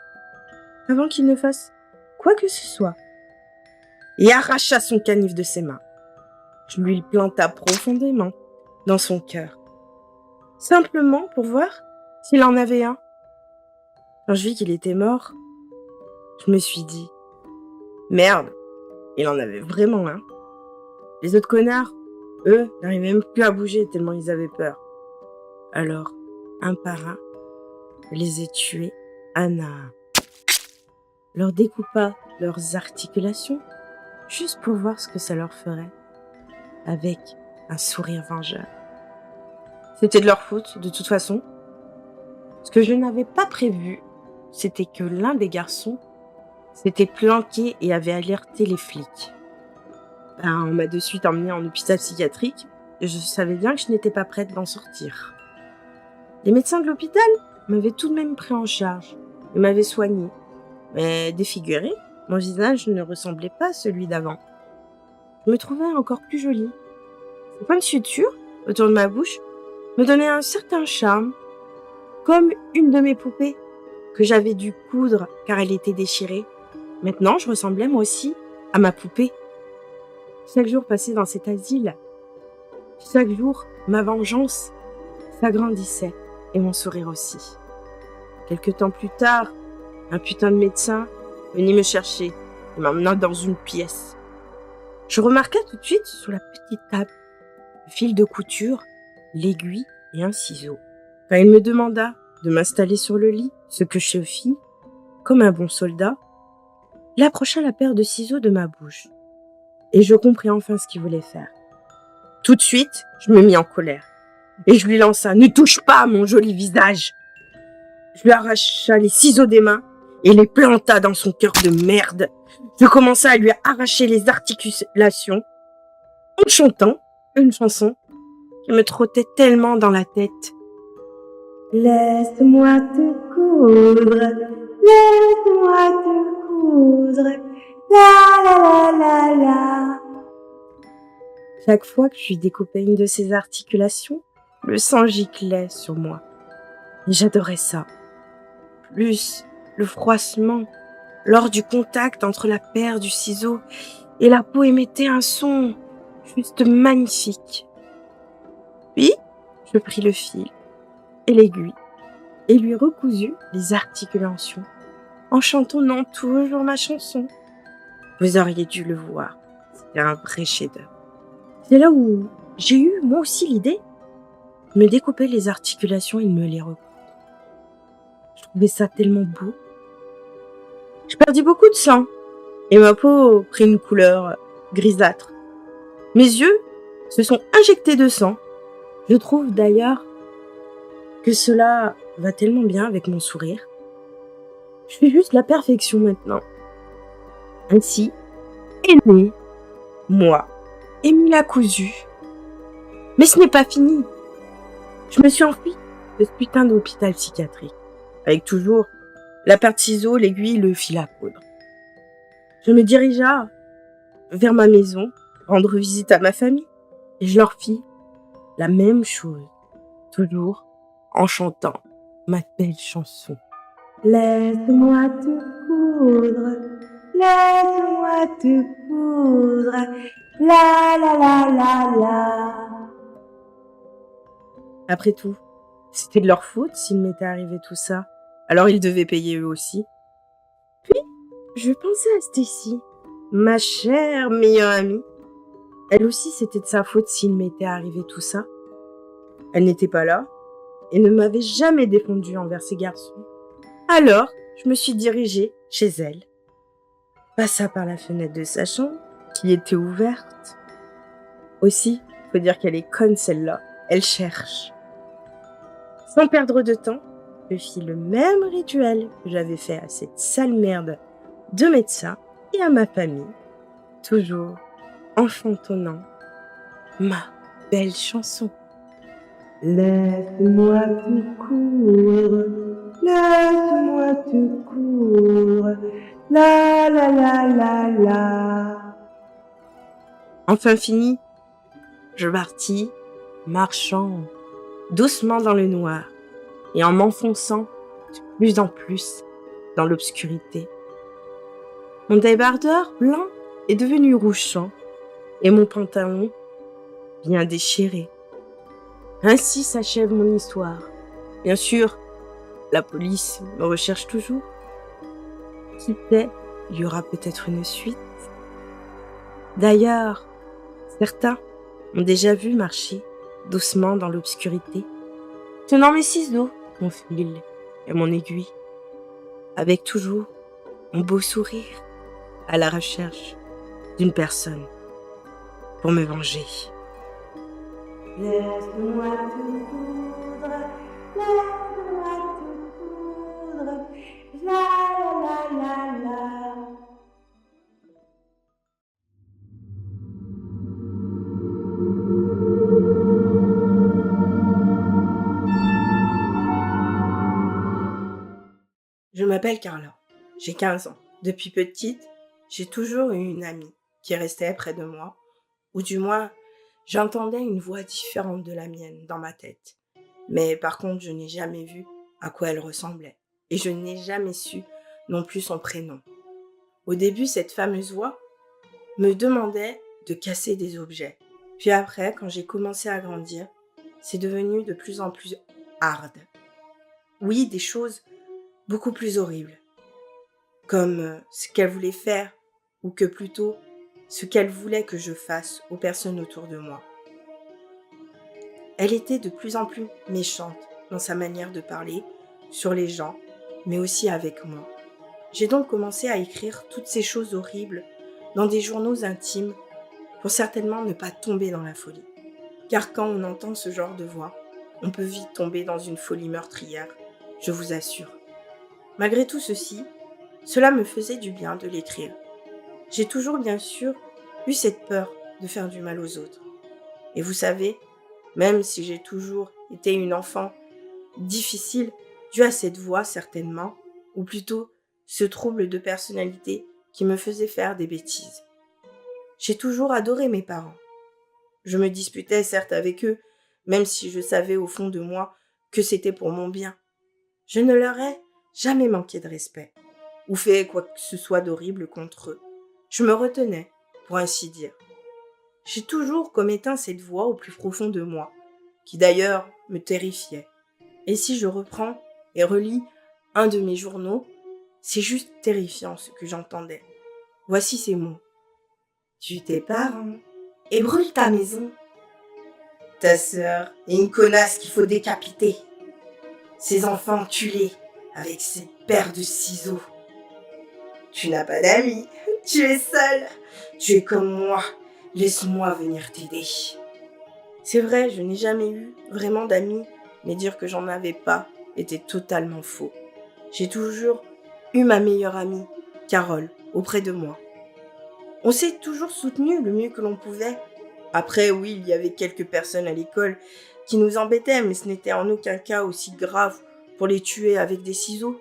avant qu'il ne fasse quoi que ce soit, et arracha son canif de ses mains. Je lui planta profondément dans son cœur, simplement pour voir s'il en avait un. Quand je vis qu'il était mort, je me suis dit, merde, il en avait vraiment un. Les autres connards, eux, n'arrivaient même plus à bouger tellement ils avaient peur. Alors, un par un, je les ai tués un à un. Leur découpa leurs articulations, juste pour voir ce que ça leur ferait, avec un sourire vengeur. C'était de leur faute, de toute façon. Ce que je n'avais pas prévu, c'était que l'un des garçons s'était planqué et avait alerté les flics. On m'a de suite emmenée en hôpital psychiatrique et je savais bien que je n'étais pas prête d'en sortir. Les médecins de l'hôpital m'avaient tout de même pris en charge et m'avaient soignée. Mais défigurée, mon visage ne ressemblait pas à celui d'avant. Je me trouvais encore plus jolie. Ces points de suture autour de ma bouche me donnaient un certain charme, comme une de mes poupées que j'avais dû coudre car elle était déchirée. Maintenant, je ressemblais moi aussi à ma poupée. Chaque jour passé dans cet asile, chaque jour, ma vengeance s'agrandissait et mon sourire aussi. Quelque temps plus tard, un putain de médecin venait me chercher et m'emmena dans une pièce. Je remarqua tout de suite sur la petite table le fil de couture, l'aiguille et un ciseau. Quand il me demanda de m'installer sur le lit, ce que je fis, comme un bon soldat, il approcha la paire de ciseaux de ma bouche. Et je compris enfin ce qu'il voulait faire. Tout de suite, je me mis en colère. Et je lui lança « Ne touche pas à mon joli visage !» Je lui arracha les ciseaux des mains et les planta dans son cœur de merde. Je commença à lui arracher les articulations en chantant une chanson qui me trottait tellement dans la tête. Laisse-moi te coudre, laisse-moi te coudre, la la la la la. Chaque fois que je lui découpais une de ses articulations, le sang giclait sur moi. Et j'adorais ça. Plus le froissement lors du contact entre la paire du ciseau et la peau émettait un son juste magnifique. Puis, je pris le fil et l'aiguille et lui recousus les articulations en chantonnant toujours ma chanson. Vous auriez dû le voir, c'était un vrai chef-d'œuvre. C'est là où j'ai eu moi aussi l'idée de me découper les articulations et de me les recoudre. Je trouvais ça tellement beau. Je perdis beaucoup de sang et ma peau prit une couleur grisâtre. Mes yeux se sont injectés de sang. Je trouve d'ailleurs que cela va tellement bien avec mon sourire. Je fais juste la perfection maintenant. Ainsi est né moi, Emilia Cousu. Mais ce n'est pas fini. Je me suis enfuie de ce putain d'hôpital psychiatrique, avec toujours la paire de ciseaux, l'aiguille, le fil à coudre. Je me dirigea vers ma maison, rendre visite à ma famille, et je leur fis la même chose, toujours en chantant ma belle chanson. Laisse-moi te coudre, laisse-moi te coudre, la la la la la. Après tout, c'était de leur faute s'il m'était arrivé tout ça. Alors ils devaient payer eux aussi. Puis, je pensais à Stacy, ma chère meilleure amie. Elle aussi, c'était de sa faute s'il m'était arrivé tout ça. Elle n'était pas là et ne m'avait jamais défendue envers ces garçons. Alors, je me suis dirigée chez elle. Passa par la fenêtre de sa chambre, qui était ouverte. Aussi, faut dire qu'elle est conne celle-là, elle cherche. Sans perdre de temps, je fis le même rituel que j'avais fait à cette sale merde de médecin et à ma famille, toujours en chantonnant ma belle chanson. Laisse-moi te coudre, laisse-moi te coudre, la la la la la. Enfin fini, je partis, marchant doucement dans le noir et en m'enfonçant de plus en plus dans l'obscurité. Mon débardeur blanc est devenu rouge sang et mon pantalon bien déchiré. Ainsi s'achève mon histoire. Bien sûr, la police me recherche toujours. Qui sait, il y aura peut-être une suite. D'ailleurs, certains m'ont déjà vu marcher doucement dans l'obscurité, tenant mes ciseaux, mon fil et mon aiguille, avec toujours mon beau sourire à la recherche d'une personne pour me venger. Laisse-moi te coudre, laisse-moi te coudre, la la la la. Je m'appelle Carla, j'ai 15 ans. Depuis petite, j'ai toujours eu une amie qui restait près de moi, ou du moins, j'entendais une voix différente de la mienne dans ma tête. Mais par contre, je n'ai jamais vu à quoi elle ressemblait, et je n'ai jamais su non plus son prénom. Au début, cette fameuse voix me demandait de casser des objets. Puis après, quand j'ai commencé à grandir, c'est devenu de plus en plus hard. Oui, des choses beaucoup plus horribles, comme ce qu'elle voulait faire, ou que plutôt ce qu'elle voulait que je fasse aux personnes autour de moi. Elle était de plus en plus méchante dans sa manière de parler sur les gens, mais aussi avec moi. J'ai donc commencé à écrire toutes ces choses horribles dans des journaux intimes pour certainement ne pas tomber dans la folie. Car quand on entend ce genre de voix, on peut vite tomber dans une folie meurtrière je vous assure. Malgré tout ceci, cela me faisait du bien de l'écrire. J'ai toujours, bien sûr, eu cette peur de faire du mal aux autres. Et vous savez, même si j'ai toujours été une enfant difficile, due à cette voix certainement, ou plutôt ce trouble de personnalité qui me faisait faire des bêtises. J'ai toujours adoré mes parents. Je me disputais certes avec eux, même si je savais au fond de moi que c'était pour mon bien. Je ne leur ai jamais manqué de respect, ou fait quoi que ce soit d'horrible contre eux. Je me retenais, pour ainsi dire. J'ai toujours comme éteint cette voix au plus profond de moi, qui d'ailleurs me terrifiait. Et si je reprends et relis un de mes journaux, c'est juste terrifiant ce que j'entendais. Voici ces mots. Tue tes parents et brûle ta maison. Ta sœur est une connasse qu'il faut décapiter. Ses enfants, tue-les avec cette paire de ciseaux. Tu n'as pas d'amis, tu es seule. Tu es comme moi, laisse-moi venir t'aider. C'est vrai, je n'ai jamais eu vraiment d'amis, mais dire que j'en avais pas était totalement faux. J'ai toujours eu ma meilleure amie, Carole, auprès de moi. On s'est toujours soutenu le mieux que l'on pouvait. Après, oui, il y avait quelques personnes à l'école qui nous embêtaient, mais ce n'était en aucun cas aussi grave pour les tuer avec des ciseaux.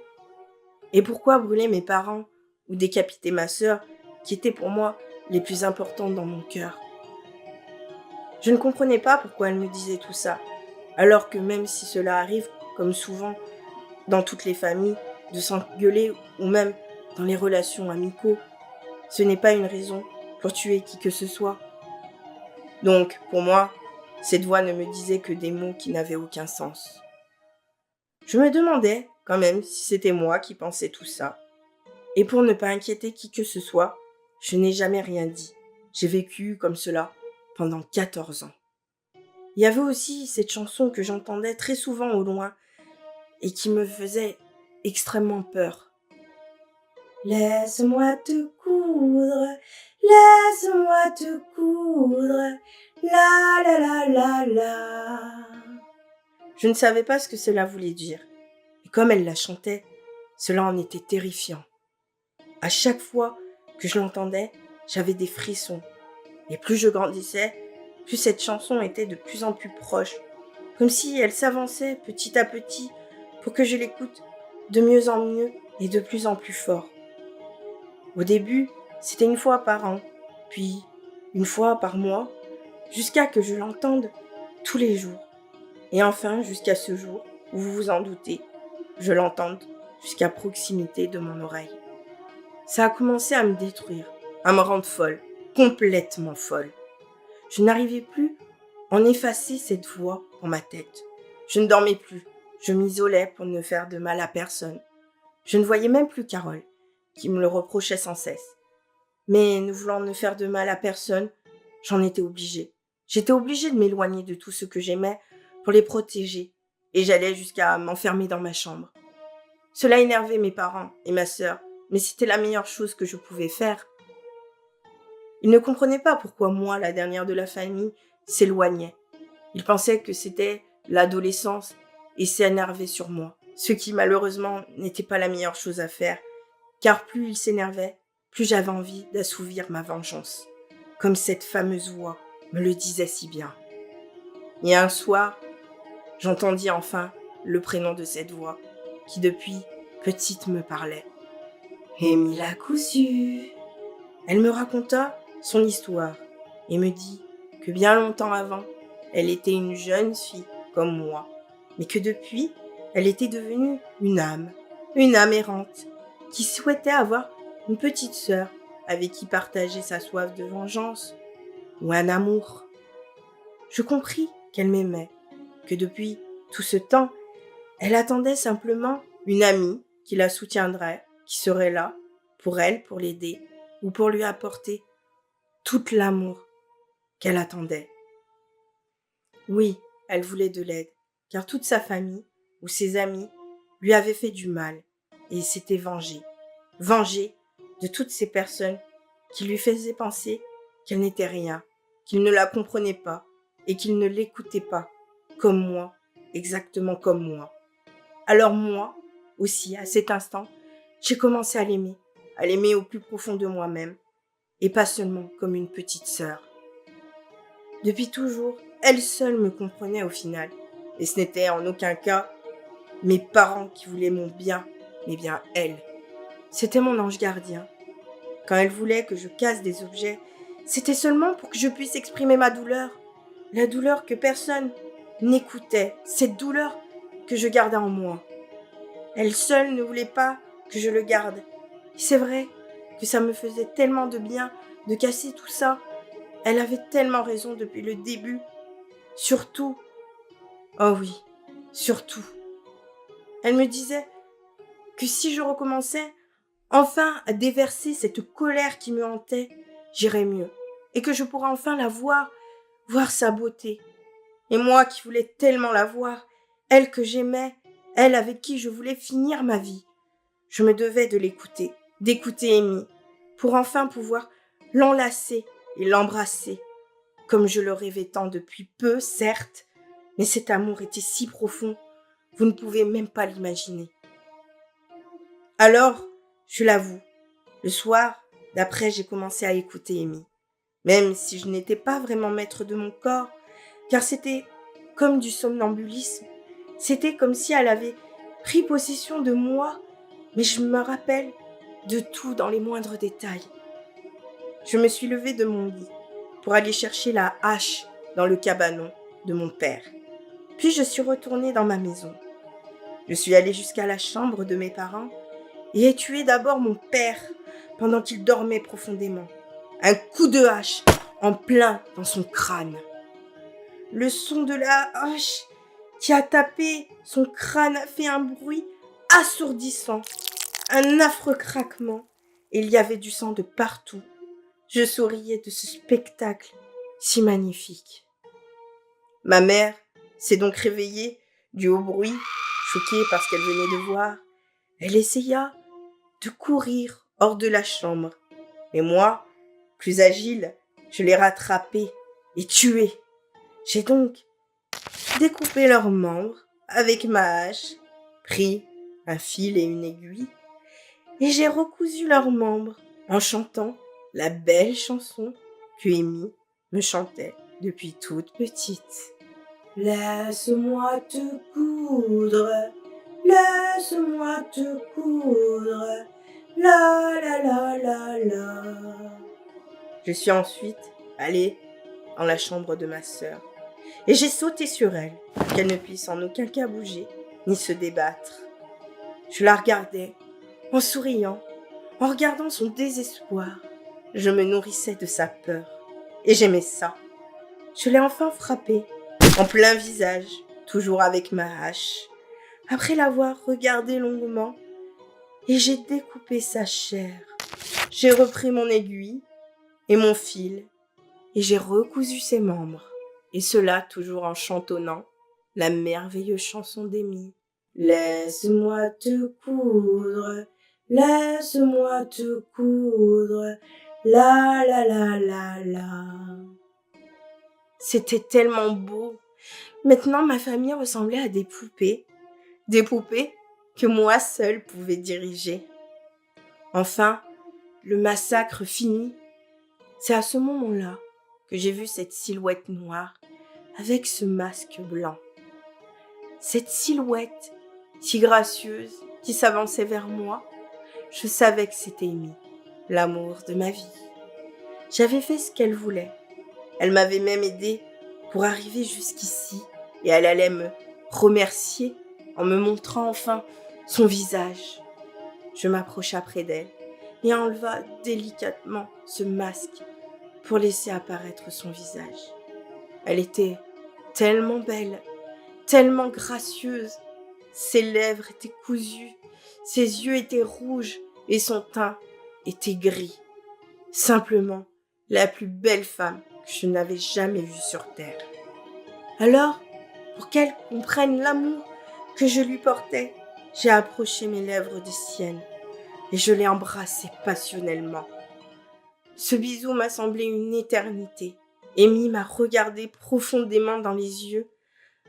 Et pourquoi brûler mes parents ou décapiter ma sœur, qui étaient pour moi les plus importantes dans mon cœur? Je ne comprenais pas pourquoi elle me disait tout ça, alors que même si cela arrive, comme souvent dans toutes les familles, de s'engueuler ou même dans les relations amicaux, ce n'est pas une raison pour tuer qui que ce soit. Donc, pour moi, cette voix ne me disait que des mots qui n'avaient aucun sens. Je me demandais quand même si c'était moi qui pensais tout ça. Et pour ne pas inquiéter qui que ce soit, je n'ai jamais rien dit. J'ai vécu comme cela pendant 14 ans. Il y avait aussi cette chanson que j'entendais très souvent au loin et qui me faisait extrêmement peur. Laisse-moi te coudre, laisse-moi te coudre, la la la la la. Je ne savais pas ce que cela voulait dire. Et comme elle la chantait, cela en était terrifiant. À chaque fois que je l'entendais, j'avais des frissons. Et plus je grandissais, plus cette chanson était de plus en plus proche, comme si elle s'avançait petit à petit pour que je l'écoute de mieux en mieux et de plus en plus fort. Au début, c'était une fois par an, puis une fois par mois, jusqu'à que je l'entende tous les jours. Et enfin, jusqu'à ce jour, où vous vous en doutez, je l'entende jusqu'à proximité de mon oreille. Ça a commencé à me détruire, à me rendre folle, complètement folle. Je n'arrivais plus à en effacer cette voix dans ma tête. Je ne dormais plus, je m'isolais pour ne faire de mal à personne. Je ne voyais même plus Carole, qui me le reprochait sans cesse. Mais ne voulant ne faire de mal à personne, j'en étais obligée. J'étais obligée de m'éloigner de tout ce que j'aimais pour les protéger, et j'allais jusqu'à m'enfermer dans ma chambre. Cela énervait mes parents et ma sœur, mais c'était la meilleure chose que je pouvais faire. Ils ne comprenaient pas pourquoi moi, la dernière de la famille, s'éloignais. Ils pensaient que c'était l'adolescence et s'énervaient sur moi, ce qui malheureusement n'était pas la meilleure chose à faire, car plus ils s'énervaient, plus j'avais envie d'assouvir ma vengeance, comme cette fameuse voix me le disait si bien. Et un soir, j'entendis enfin le prénom de cette voix, qui depuis petite me parlait. Émile à coup sûr. Elle me raconta son histoire et me dit que bien longtemps avant, elle était une jeune fille comme moi, mais que depuis, elle était devenue une âme errante, qui souhaitait avoir une petite sœur avec qui partager sa soif de vengeance ou un amour. Je compris qu'elle m'aimait, que depuis tout ce temps, elle attendait simplement une amie qui la soutiendrait, qui serait là pour elle, pour l'aider ou pour lui apporter tout l'amour qu'elle attendait. Oui, elle voulait de l'aide, car toute sa famille ou ses amis lui avaient fait du mal et s'était vengée de toutes ces personnes qui lui faisaient penser qu'elle n'était rien, qu'ils ne la comprenaient pas et qu'ils ne l'écoutaient pas, comme moi, exactement comme moi. Alors moi, aussi, à cet instant, j'ai commencé à l'aimer au plus profond de moi-même, et pas seulement comme une petite sœur. Depuis toujours, elle seule me comprenait au final, et ce n'était en aucun cas mes parents qui voulaient mon bien, mais bien elle. C'était mon ange gardien. Quand elle voulait que je casse des objets, c'était seulement pour que je puisse exprimer ma douleur. La douleur que personne n'écoutait, cette douleur que je gardais en moi. Elle seule ne voulait pas que je le garde. Et c'est vrai que ça me faisait tellement de bien de casser tout ça. Elle avait tellement raison depuis le début. Surtout, oh oui, surtout. Elle me disait que si je recommençais enfin à déverser cette colère qui me hantait, j'irais mieux. Et que je pourrais enfin la voir sa beauté. Et moi qui voulais tellement la voir, elle que j'aimais, elle avec qui je voulais finir ma vie. Je me devais de l'écouter, d'écouter Amy, pour enfin pouvoir l'enlacer et l'embrasser, comme je le rêvais tant depuis peu, certes, mais cet amour était si profond, vous ne pouvez même pas l'imaginer. Alors, je l'avoue, le soir, d'après, j'ai commencé à écouter Amy, même si je n'étais pas vraiment maître de mon corps, car c'était comme du somnambulisme, c'était comme si elle avait pris possession de moi, mais je me rappelle de tout dans les moindres détails. Je me suis levée de mon lit pour aller chercher la hache dans le cabanon de mon père. Puis je suis retournée dans ma maison. Je suis allée jusqu'à la chambre de mes parents et ai tué d'abord mon père pendant qu'il dormait profondément. Un coup de hache en plein dans son crâne. Le son de la hache qui a tapé son crâne a fait un bruit assourdissant, un affreux craquement, et il y avait du sang de partout. Je souriais de ce spectacle si magnifique. Ma mère s'est donc réveillée du haut bruit, choquée par ce qu'elle venait de voir. Elle essaya de courir hors de la chambre. Et moi, plus agile, je l'ai rattrapée et tuée. J'ai donc découpé leurs membres avec ma hache, pris un fil et une aiguille, et j'ai recousu leurs membres en chantant la belle chanson que Amy me chantait depuis toute petite. Laisse-moi te coudre, laisse-moi te coudre, la la la la la. Je suis ensuite allée dans la chambre de ma sœur et j'ai sauté sur elle pour qu'elle ne puisse en aucun cas bouger ni se débattre. Je la regardais en souriant, en regardant son désespoir. Je me nourrissais de sa peur et j'aimais ça. Je l'ai enfin frappée en plein visage, toujours avec ma hache, après l'avoir regardée longuement, et j'ai découpé sa chair. J'ai repris mon aiguille et mon fil, et j'ai recousu ses membres, et cela toujours en chantonnant la merveilleuse chanson d'Amy. Laisse-moi te coudre, laisse-moi te coudre, la la la la la. C'était tellement beau. Maintenant, ma famille ressemblait à des poupées que moi seule pouvais diriger. Enfin, le massacre fini. C'est à ce moment-là que j'ai vu cette silhouette noire avec ce masque blanc. Cette silhouette si gracieuse qui s'avançait vers moi, je savais que c'était Amy, l'amour de ma vie. J'avais fait ce qu'elle voulait. Elle m'avait même aidé pour arriver jusqu'ici et elle allait me remercier en me montrant enfin son visage. Je m'approcha près d'elle et enleva délicatement ce masque pour laisser apparaître son visage. Elle était tellement belle, tellement gracieuse. Ses lèvres étaient cousues, ses yeux étaient rouges et son teint était gris. Simplement la plus belle femme que je n'avais jamais vue sur terre. Alors, pour qu'elle comprenne l'amour que je lui portais, j'ai approché mes lèvres des siennes et je l'ai embrassée passionnellement. Ce bisou m'a semblé une éternité. Amy m'a regardé profondément dans les yeux,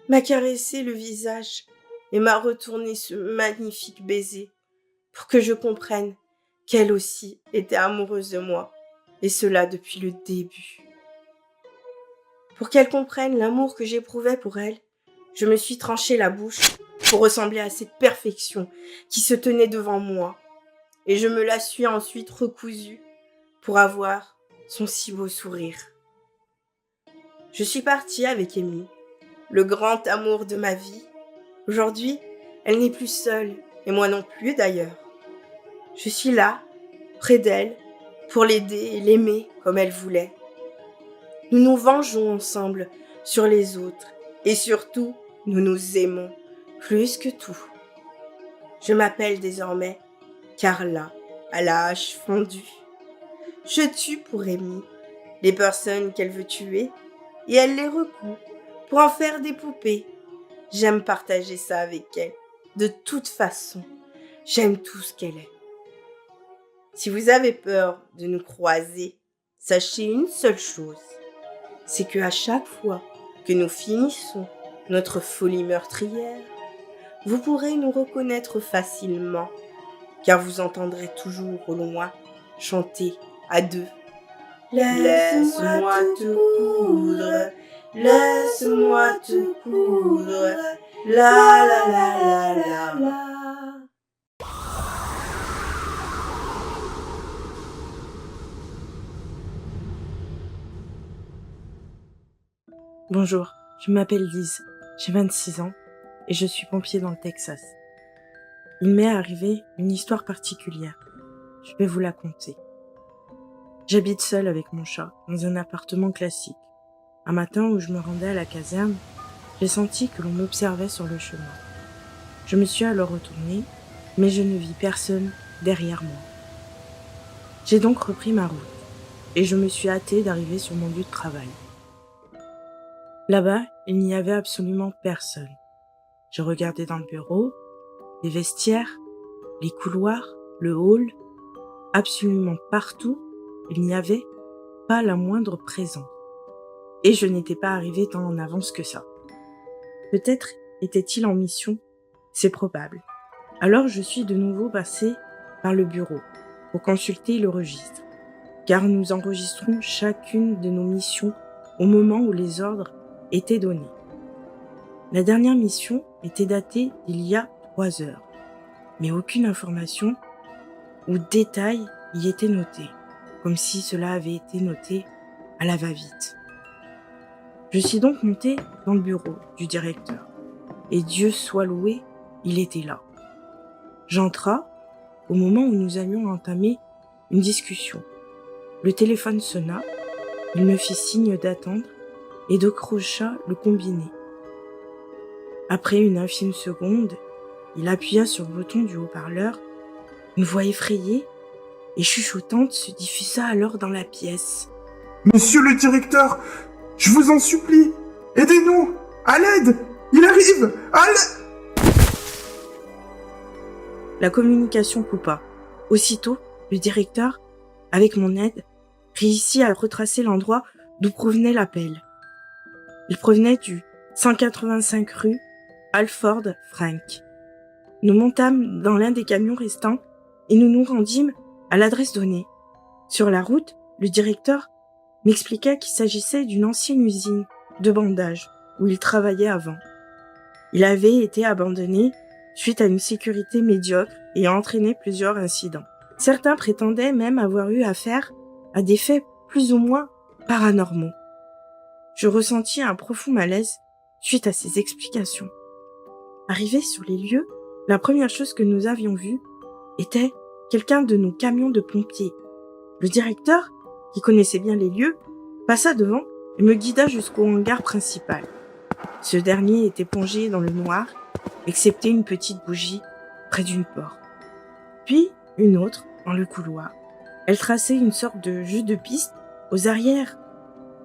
m'a caressé le visage et m'a retourné ce magnifique baiser pour que je comprenne qu'elle aussi était amoureuse de moi, et cela depuis le début. Pour qu'elle comprenne l'amour que j'éprouvais pour elle, je me suis tranché la bouche pour ressembler à cette perfection qui se tenait devant moi, et je me la suis ensuite recousue pour avoir son si beau sourire. Je suis partie avec Amy, le grand amour de ma vie. Aujourd'hui, elle n'est plus seule, et moi non plus d'ailleurs. Je suis là, près d'elle, pour l'aider et l'aimer comme elle voulait. Nous nous vengeons ensemble sur les autres, et surtout, nous nous aimons plus que tout. Je m'appelle désormais Carla, à la hache fondue. Je tue pour Amy les personnes qu'elle veut tuer, et elle les recoue pour en faire des poupées. J'aime partager ça avec elle. De toute façon, j'aime tout ce qu'elle est. Si vous avez peur de nous croiser, sachez une seule chose, c'est qu'à chaque fois que nous finissons notre folie meurtrière, vous pourrez nous reconnaître facilement, car vous entendrez toujours au loin chanter à deux. Laisse-moi te coudre, laisse-moi te coudre, la la la la la. Bonjour, je m'appelle Lise, j'ai 26 ans et je suis pompier dans le Texas. Il m'est arrivé une histoire particulière. Je vais vous la conter. J'habite seule avec mon chat dans un appartement classique. Un matin où je me rendais à la caserne, j'ai senti que l'on m'observait sur le chemin. Je me suis alors retournée, mais je ne vis personne derrière moi. J'ai donc repris ma route et je me suis hâtée d'arriver sur mon lieu de travail. Là-bas, il n'y avait absolument personne. Je regardais dans le bureau, les vestiaires, les couloirs, le hall. Absolument partout, il n'y avait pas la moindre présence. Et je n'étais pas arrivée tant en avance que ça. Peut-être était-il en mission, c'est probable. Alors je suis de nouveau passée par le bureau pour consulter le registre, car nous enregistrons chacune de nos missions au moment où les ordres étaient donnés. La dernière mission était datée d'il y a 3 heures, mais aucune information ou détail y était noté, comme si cela avait été noté à la va-vite. Je suis donc montée dans le bureau du directeur, et Dieu soit loué, il était là. J'entra au moment où nous allions entamer une discussion. Le téléphone sonna, il me fit signe d'attendre et décrocha le combiné. Après une infime seconde, il appuya sur le bouton du haut-parleur. Une voix effrayée et chuchotante se diffusa alors dans la pièce. « Monsieur le directeur, je vous en supplie, aidez-nous! À l'aide! Il arrive! À l'aide !» La communication coupa. Aussitôt, le directeur, avec mon aide, réussit à retracer l'endroit d'où provenait l'appel. Il provenait du 185 rue Alford Frank. Nous montâmes dans l'un des camions restants et nous nous rendîmes à l'adresse donnée. Sur la route, le directeur m'expliqua qu'il s'agissait d'une ancienne usine de bandage où il travaillait avant. Il avait été abandonné suite à une sécurité médiocre et a entraîné plusieurs incidents. Certains prétendaient même avoir eu affaire à des faits plus ou moins paranormaux. Je ressentis un profond malaise suite à ces explications. Arrivés sur les lieux, la première chose que nous avions vue était quelqu'un de nos camions de pompiers. Le directeur, qui connaissait bien les lieux, passa devant et me guida jusqu'au hangar principal. Ce dernier était plongé dans le noir, excepté une petite bougie près d'une porte. Puis une autre dans le couloir. Elle traçait une sorte de jeu de piste aux arrières,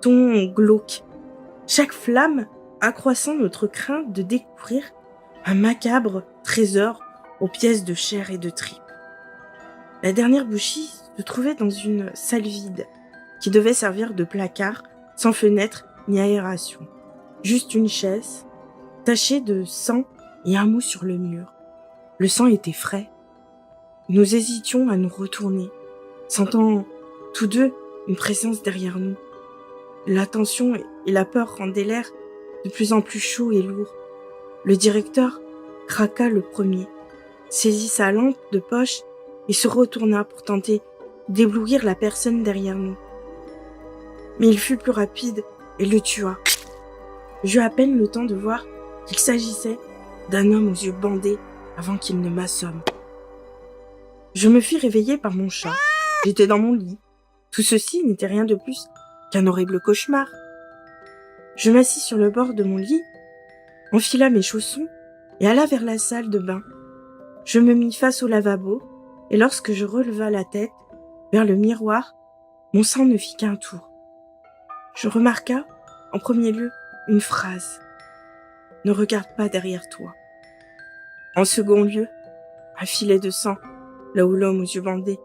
ton glauque. Chaque flamme accroissant notre crainte de découvrir un macabre trésor aux pièces de chair et de tripes. La dernière bougie se trouvait dans une salle vide qui devait servir de placard, sans fenêtre ni aération. Juste une chaise, tachée de sang et un mot sur le mur. Le sang était frais. Nous hésitions à nous retourner, sentant tous deux une présence derrière nous. La tension et la peur rendaient l'air de plus en plus chaud et lourd. Le directeur craqua le premier, saisit sa lampe de poche et se retourna pour tenter d'éblouir la personne derrière nous. Mais il fut plus rapide et le tua. J'eus à peine le temps de voir qu'il s'agissait d'un homme aux yeux bandés avant qu'il ne m'assomme. Je me fis réveiller par mon chat. J'étais dans mon lit. Tout ceci n'était rien de plus qu'un horrible cauchemar. Je m'assis sur le bord de mon lit, enfila mes chaussons et alla vers la salle de bain. Je me mis face au lavabo et lorsque je releva la tête vers le miroir, mon sang ne fit qu'un tour. Je remarqua, en premier lieu, une phrase. « Ne regarde pas derrière toi ». En second lieu, un filet de sang, là où l'homme aux yeux bandés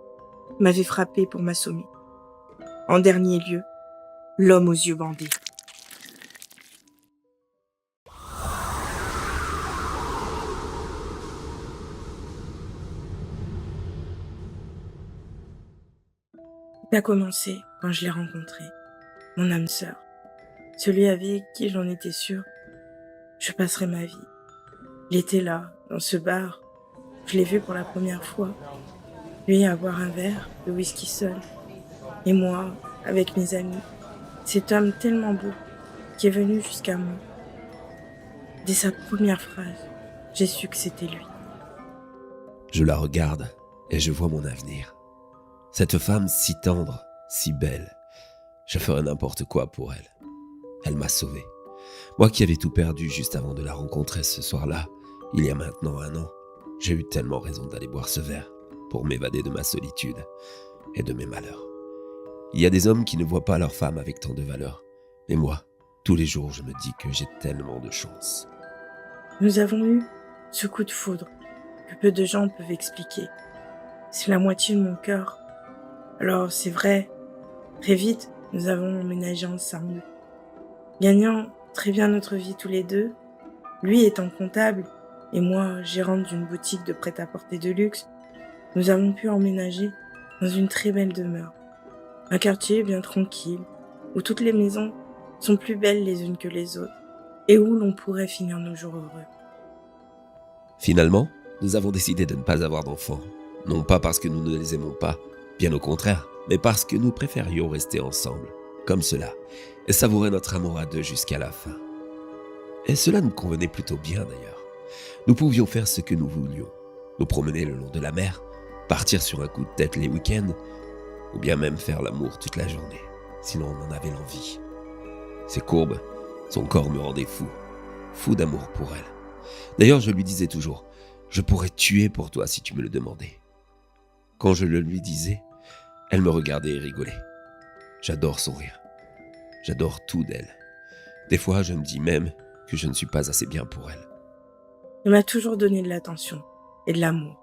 m'avait frappé pour m'assommer. En dernier lieu, l'homme aux yeux bandés. Tout a commencé quand je l'ai rencontré, mon âme sœur, celui avec qui j'en étais sûre, je passerai ma vie. Il était là, dans ce bar, je l'ai vu pour la première fois, lui à boire un verre de whisky seul, et moi, avec mes amis, cet homme tellement beau qui est venu jusqu'à moi. Dès sa première phrase, j'ai su que c'était lui. Je la regarde et je vois mon avenir. Cette femme si tendre, si belle, je ferais n'importe quoi pour elle. Elle m'a sauvé. Moi qui avais tout perdu juste avant de la rencontrer ce soir-là, il y a maintenant 1 an, j'ai eu tellement raison d'aller boire ce verre pour m'évader de ma solitude et de mes malheurs. Il y a des hommes qui ne voient pas leur femme avec tant de valeur. Mais moi, tous les jours, je me dis que j'ai tellement de chance. Nous avons eu ce coup de foudre que peu de gens peuvent expliquer. C'est la moitié de mon cœur. Alors c'est vrai, très vite, nous avons emménagé ensemble. Gagnant très bien notre vie tous les deux, lui étant comptable et moi gérante d'une boutique de prêt-à-porter de luxe, nous avons pu emménager dans une très belle demeure. Un quartier bien tranquille, où toutes les maisons sont plus belles les unes que les autres, et où l'on pourrait finir nos jours heureux. Finalement, nous avons décidé de ne pas avoir d'enfants. Non pas parce que nous ne les aimons pas, bien au contraire, mais parce que nous préférions rester ensemble, comme cela, et savourer notre amour à deux jusqu'à la fin. Et cela nous convenait plutôt bien d'ailleurs. Nous pouvions faire ce que nous voulions, nous promener le long de la mer, partir sur un coup de tête les week-ends, ou bien même faire l'amour toute la journée, si l'on en avait l'envie. Ses courbes, son corps me rendait fou d'amour pour elle. D'ailleurs, je lui disais toujours, je pourrais tuer pour toi si tu me le demandais. Quand je le lui disais, elle me regardait et rigolait. J'adore son rire. J'adore tout d'elle. Des fois, je me dis même que je ne suis pas assez bien pour elle. Il m'a toujours donné de l'attention et de l'amour.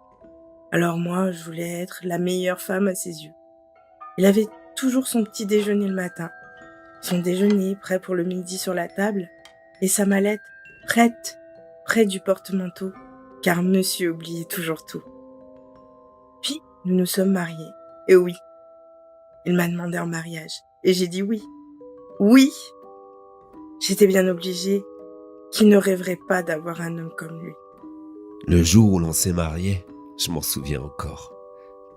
Alors moi, je voulais être la meilleure femme à ses yeux. Il avait toujours son petit déjeuner le matin, son déjeuner prêt pour le midi sur la table et sa mallette prête près du porte-manteau, car monsieur oubliait toujours tout. Puis, nous nous sommes mariés. Et oui, il m'a demandé en mariage. Et j'ai dit oui. Oui! J'étais bien obligée. Qui ne rêverait pas d'avoir un homme comme lui? Le jour où l'on s'est mariés, je m'en souviens encore.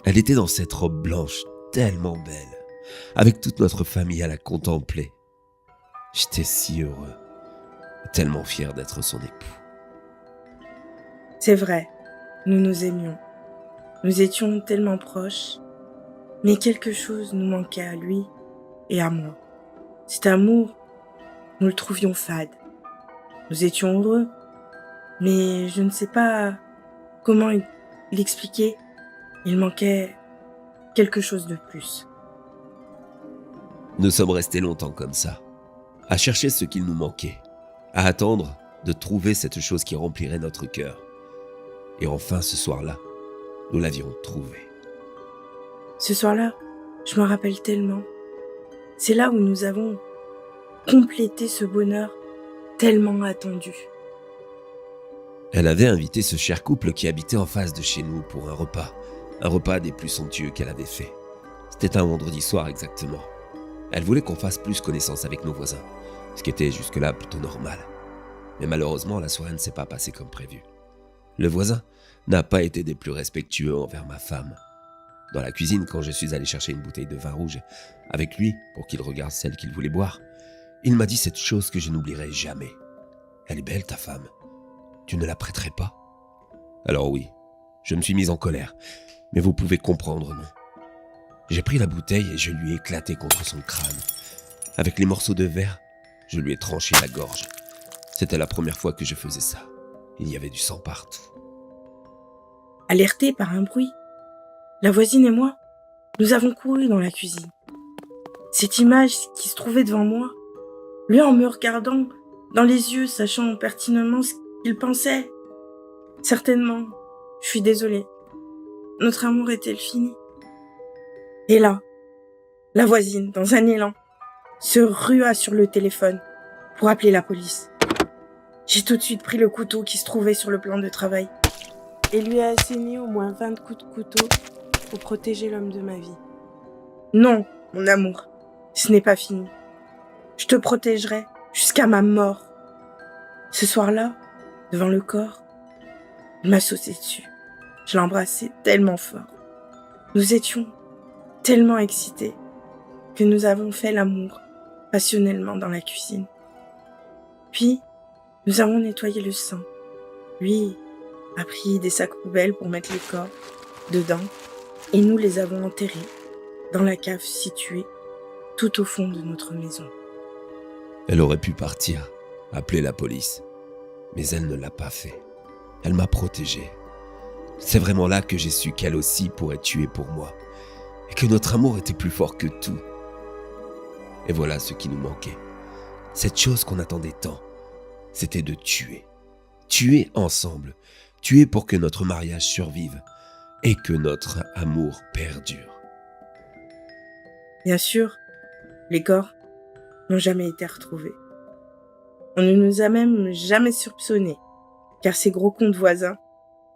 Elle était dans cette robe blanche, tellement belle, avec toute notre famille à la contempler. J'étais si heureux, tellement fier d'être son époux. C'est vrai, nous nous aimions. Nous étions tellement proches, mais quelque chose nous manquait à lui et à moi. Cet amour, nous le trouvions fade. Nous étions heureux, mais je ne sais pas comment l'expliquer. Il manquait quelque chose de plus. Nous sommes restés longtemps comme ça, à chercher ce qu'il nous manquait, à attendre de trouver cette chose qui remplirait notre cœur. Et enfin, ce soir-là, nous l'avions trouvé. Ce soir-là, je me rappelle tellement. C'est là où nous avons complété ce bonheur tellement attendu. Elle avait invité ce cher couple qui habitait en face de chez nous pour un repas des plus somptueux qu'elle avait fait. C'était un vendredi soir exactement. Elle voulait qu'on fasse plus connaissance avec nos voisins, ce qui était jusque-là plutôt normal. Mais malheureusement, la soirée ne s'est pas passée comme prévu. Le voisin n'a pas été des plus respectueux envers ma femme. Dans la cuisine, quand je suis allé chercher une bouteille de vin rouge avec lui pour qu'il regarde celle qu'il voulait boire, il m'a dit cette chose que je n'oublierai jamais. « Elle est belle, ta femme. Tu ne la prêterais pas ?» Alors oui, je me suis mis en colère, mais vous pouvez comprendre, non. J'ai pris la bouteille et je lui ai éclaté contre son crâne. Avec les morceaux de verre, je lui ai tranché la gorge. C'était la première fois que je faisais ça. Il y avait du sang partout. Alertés par un bruit, la voisine et moi, nous avons couru dans la cuisine. Cette image qui se trouvait devant moi, lui en me regardant dans les yeux, sachant pertinemment ce qu'il pensait. Certainement, je suis désolée. Notre amour était-il fini? Et là, la voisine, dans un élan, se rua sur le téléphone pour appeler la police. J'ai tout de suite pris le couteau qui se trouvait sur le plan de travail et lui ai asséné au moins 20 coups de couteau pour protéger l'homme de ma vie. Non, mon amour, ce n'est pas fini. Je te protégerai jusqu'à ma mort. Ce soir-là, devant le corps, il m'a sauté dessus. Je l'embrassais tellement fort. Nous étions tellement excités que nous avons fait l'amour passionnellement dans la cuisine. Puis, nous avons nettoyé le sang. Lui a pris des sacs poubelles pour mettre les corps dedans et nous les avons enterrés dans la cave située tout au fond de notre maison. Elle aurait pu partir, appeler la police, mais elle ne l'a pas fait. Elle m'a protégé. C'est vraiment là que j'ai su qu'elle aussi pourrait tuer pour moi et que notre amour était plus fort que tout. Et voilà ce qui nous manquait. Cette chose qu'on attendait tant, c'était de tuer. Tuer ensemble. Tuer pour que notre mariage survive et que notre amour perdure. Bien sûr, les corps n'ont jamais été retrouvés. On ne nous a même jamais soupçonnés, car ces gros cons de voisins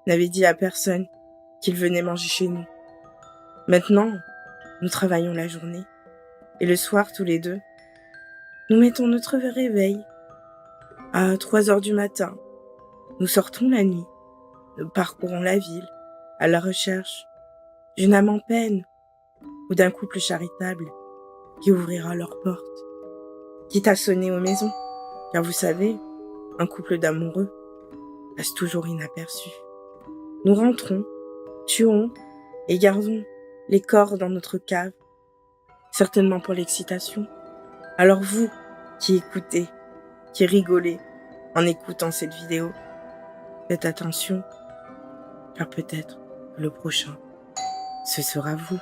n'avaient dit à personne qu'ils venaient manger chez nous. Maintenant, nous travaillons la journée, et le soir, tous les deux, nous mettons notre réveil. À 3 heures du matin, nous sortons la nuit, nous parcourons la ville, à la recherche d'une âme en peine ou d'un couple charitable qui ouvrira leurs portes, quitte à sonner aux maisons, car vous savez, un couple d'amoureux passe toujours inaperçu. Nous rentrons, tuons et gardons les corps dans notre cave, certainement pour l'excitation. Alors vous, qui écoutez, qui rigolez en écoutant cette vidéo, faites attention, car peut-être le prochain, ce sera vous.